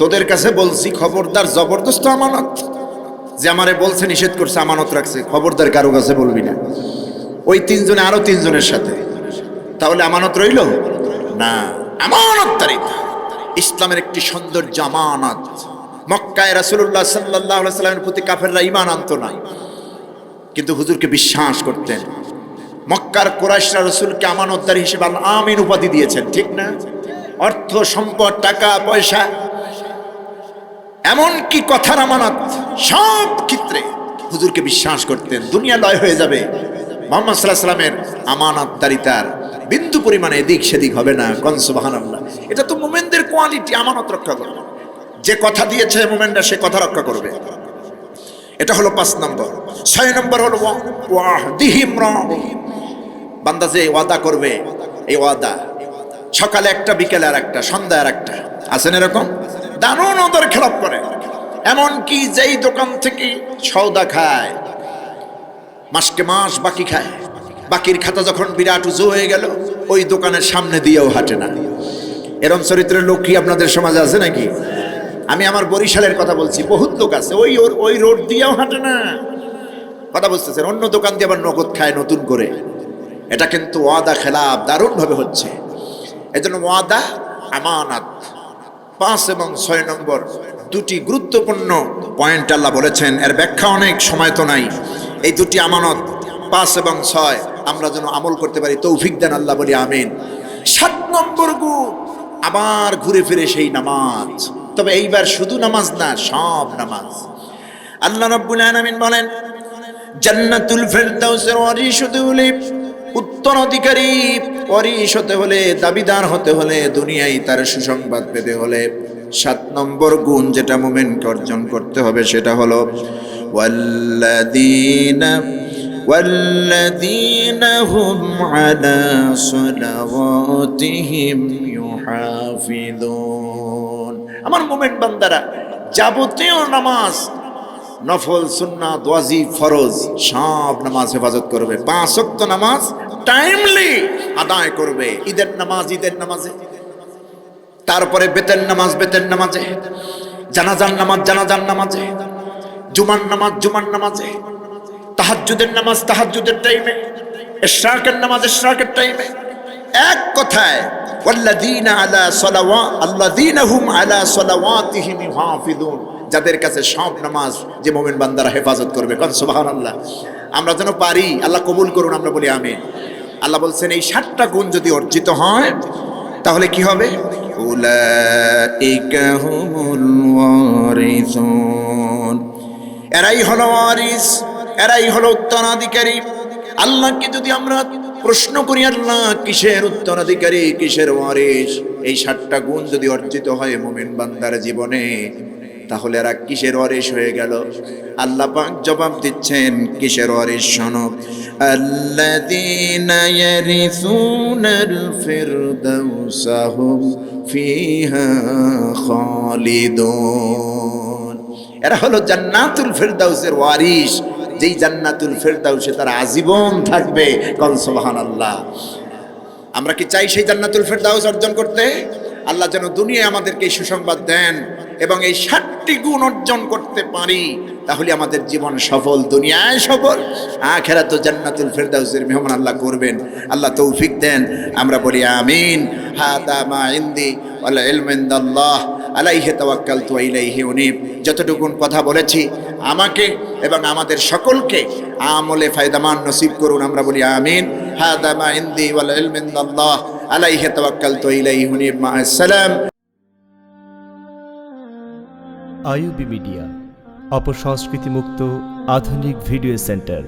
তোদের কাছে বলছি খবরদার, জবরদস্ত আমানত, যে আমারে বলছে, নিষেধ করছে, আমানত রাখছে, খবরদার কারো কাছে বলবি না। ওই 3 জনে আরো 3 জনের সাথে, তাহলে আমানত রইল না? আমানতদারিতা ইসলামের একটি সৌন্দর্য, আমানত। মক্কায় রাসূলুল্লাহ সাল্লাল্লাহু আলাইহি ওয়াসাল্লামের প্রতি কাফেররা ঈমান আনতো না, কিন্তু হুজুরকে বিশ্বাস করতেন। মক্কার কুরাইশরা রাসূলকে আমানতদার হিসেবে আল আমিন উপাধি দিয়েছেন, ঠিক না? অর্থ সম্পদ, টাকা পয়সা, এমন কি কথার আমানত, সব ক্ষেত্রে হুজুরকে বিশ্বাস করতেন। দুনিয়া লয় হয়ে যাবে, মুহাম্মদ সাল্লাল্লাহু আলাইহি ওয়াসাল্লামের আমানতদারিতার বিন্দু পরিমাণে এদিক সেদিক হবে না। কোন সুবহানাল্লাহ। এটা তো মুমিনদের কোয়ালিটি, আমানত রক্ষা করবে। যে কথা দিয়েছে মুমিনরা, সে কথা রক্ষা করবে। এটা হলো 5 নম্বর। 6 নম্বর হলো ওয়াহদিহিম রাউন। বান্দা যে ওয়াদা করবে, এই ওয়াদা সকালে একটা, বিকেলে আর একটা, সন্ধ্যায় আর একটা, আছেন এরকম? দারুণ ওদের খেলাপ করে। এমন কি যেই দোকান থেকে সওদা খায়, মাসকে মাস বাকি খায়, বাকির খাতা যখন বিরাট উঁচু হয়ে গেল, ওই দোকানের সামনে দিয়েও হাঁটে না। এরম চরিত্রের লোক কি আপনাদের সমাজে আছে নাকি? আমি আমার বরিশালের কথা বলছি, বহুত লোক আছে ওই রোড দিয়েও হাঁটে না। কথা বুঝতেছেন? অন্য দোকান দিয়ে আবার নগদ খায় নতুন করে। এটা কিন্তু ওয়াদা খেলাফ দারুণ ভাবে হচ্ছে। এজন্য ওয়াদা, আমানাত, 5 এবং 6 নম্বর দুটি গুরুত্বপূর্ণ পয়েন্ট আল্লাহ বলেছেন। এর ব্যাখ্যা অনেক, সময় তো নাই। এই দুটি আমানত 5 এবং 6 আমরা যেন আমল করতে পারি, তৌফিক দেন আল্লাহ, বলি আমিন। 7 নম্বর গুণ আবার ঘুরে ফিরে সেই নামাজ। তবে এইবার শুধু নামাজ না, সব নামাজ। আল্লাহ রাব্বুল আলামিন বলেন, জান্নাতুল ফেরদাউসের ওয়ারিশ হতে হলে, উত্তরাধিকারী ওয়ারিশ হতে হলে, দাবিদার হতে হলে, দুনিয়ায় তার সুসংবাদ পেতে হলে 7 নম্বর গুণ যেটা মুমিনকে অর্জন করতে হবে সেটা হলো ওয়াল্লাযীনা হুম আলা সালাওয়াতিহিম ইউহাফিযুন। আমার মুমিন বান্দারা যাবতীয় নামাজ, নফল, সুন্নাত, ওয়াজিব, ফরজ সব নামাজ হেফাজত করবে। 5 ওয়াক্ত নামাজ টাইমলি আদায় করবে। ঈদের নামাজ ঈদের নামাজে, তারপরে বেতের নামাজ বেতের নামাজে, জানাজার নামাজ জানাজার নামাজে, জুমার নামাজ জুমার নামাজে, তাহাজ্জুদের নামাজ তাহাজ্জুদের টাইমে, ইশরাকের নামাজ ইশরাকের টাইমে। এক কথায় আল্লাযীনা হুম আলা সালাওয়াতিহিম ইউহাফিযুন, যাদের কাছে সব নামাজ যে মুমিন বান্দারা হেফাজত করবে। কোন সুবহানাল্লাহ। আমরা যেন পারি, আল্লাহ কবুল করুন, আমরা বলি আমিন। আল্লাহ বলছেন এই 7টা গুণ যদি অর্জিত হয় তাহলে কি হবে? উলাইকা হুমুল ওয়ারিসুন, এরাই হলো ওয়ারিস, এরাই হলো উত্তরাধিকারী। আল্লাহকে যদি আমরা প্রশ্ন করি, আল্লাহ কিসের উত্তরাধিকারী, কিসের ওয়ারিস, এই 7টা গুণ যদি অর্জিত হয় মুমিন বান্দার জীবনে, তাহলে এরা কিসের ওয়ারিস হয়ে গেল? আল্লাহ পাক জবাব দিচ্ছেন কিসের ওয়ারিস শোনো। আল্লাযীনা ইয়ারিসুনাল ফিরদাউসা হুম ফিহা খালিদুন, এরা হলো জান্নাতুল ফিরদাউসের ওয়ারিস, যেই জান্নাতুল ফিরদাউসে তারা আজীবন থাকবে। কোন সুবহানাল্লাহ। আমরা কি চাই সেই জান্নাতুল ফিরদাউস অর্জন করতে? আল্লাহ যেন দুনিয়ায় আমাদেরকে এই সুসংবাদ দেন এবং এই 7টি গুণ অর্জন করতে পারি, তাহলে আমাদের জীবন সফল, দুনিয়ায় সফল, আখিরাতে জান্নাতুল ফিরদাউসের মেহমান আল্লাহ করবেন। আল্লাহ তৌফিক দেন, আমরা বলি আমিন। হাদা মা ইনদি ওয়াল ইলমু ইনদাল্লাহ আলাইহি তাওয়াক্কালতু ওয়া ইলাইহি উনীব। যতটুকুন কথা বলেছি আমাকে এবং আমাদের সকলকে আমলে ফায়দামান নসিব করুন, আমরা বলি আমিন। হাদা মা ইনদি ওয়াল ইলমু ইনদাল্লাহ আলাইহি তাওয়াক্কালতু ওয়া ইলাইহি উনীব। মা আসসালাম। আইইউবি মিডিয়া, অপসংস্কৃতি মুক্ত আধুনিক ভিডিও সেন্টার।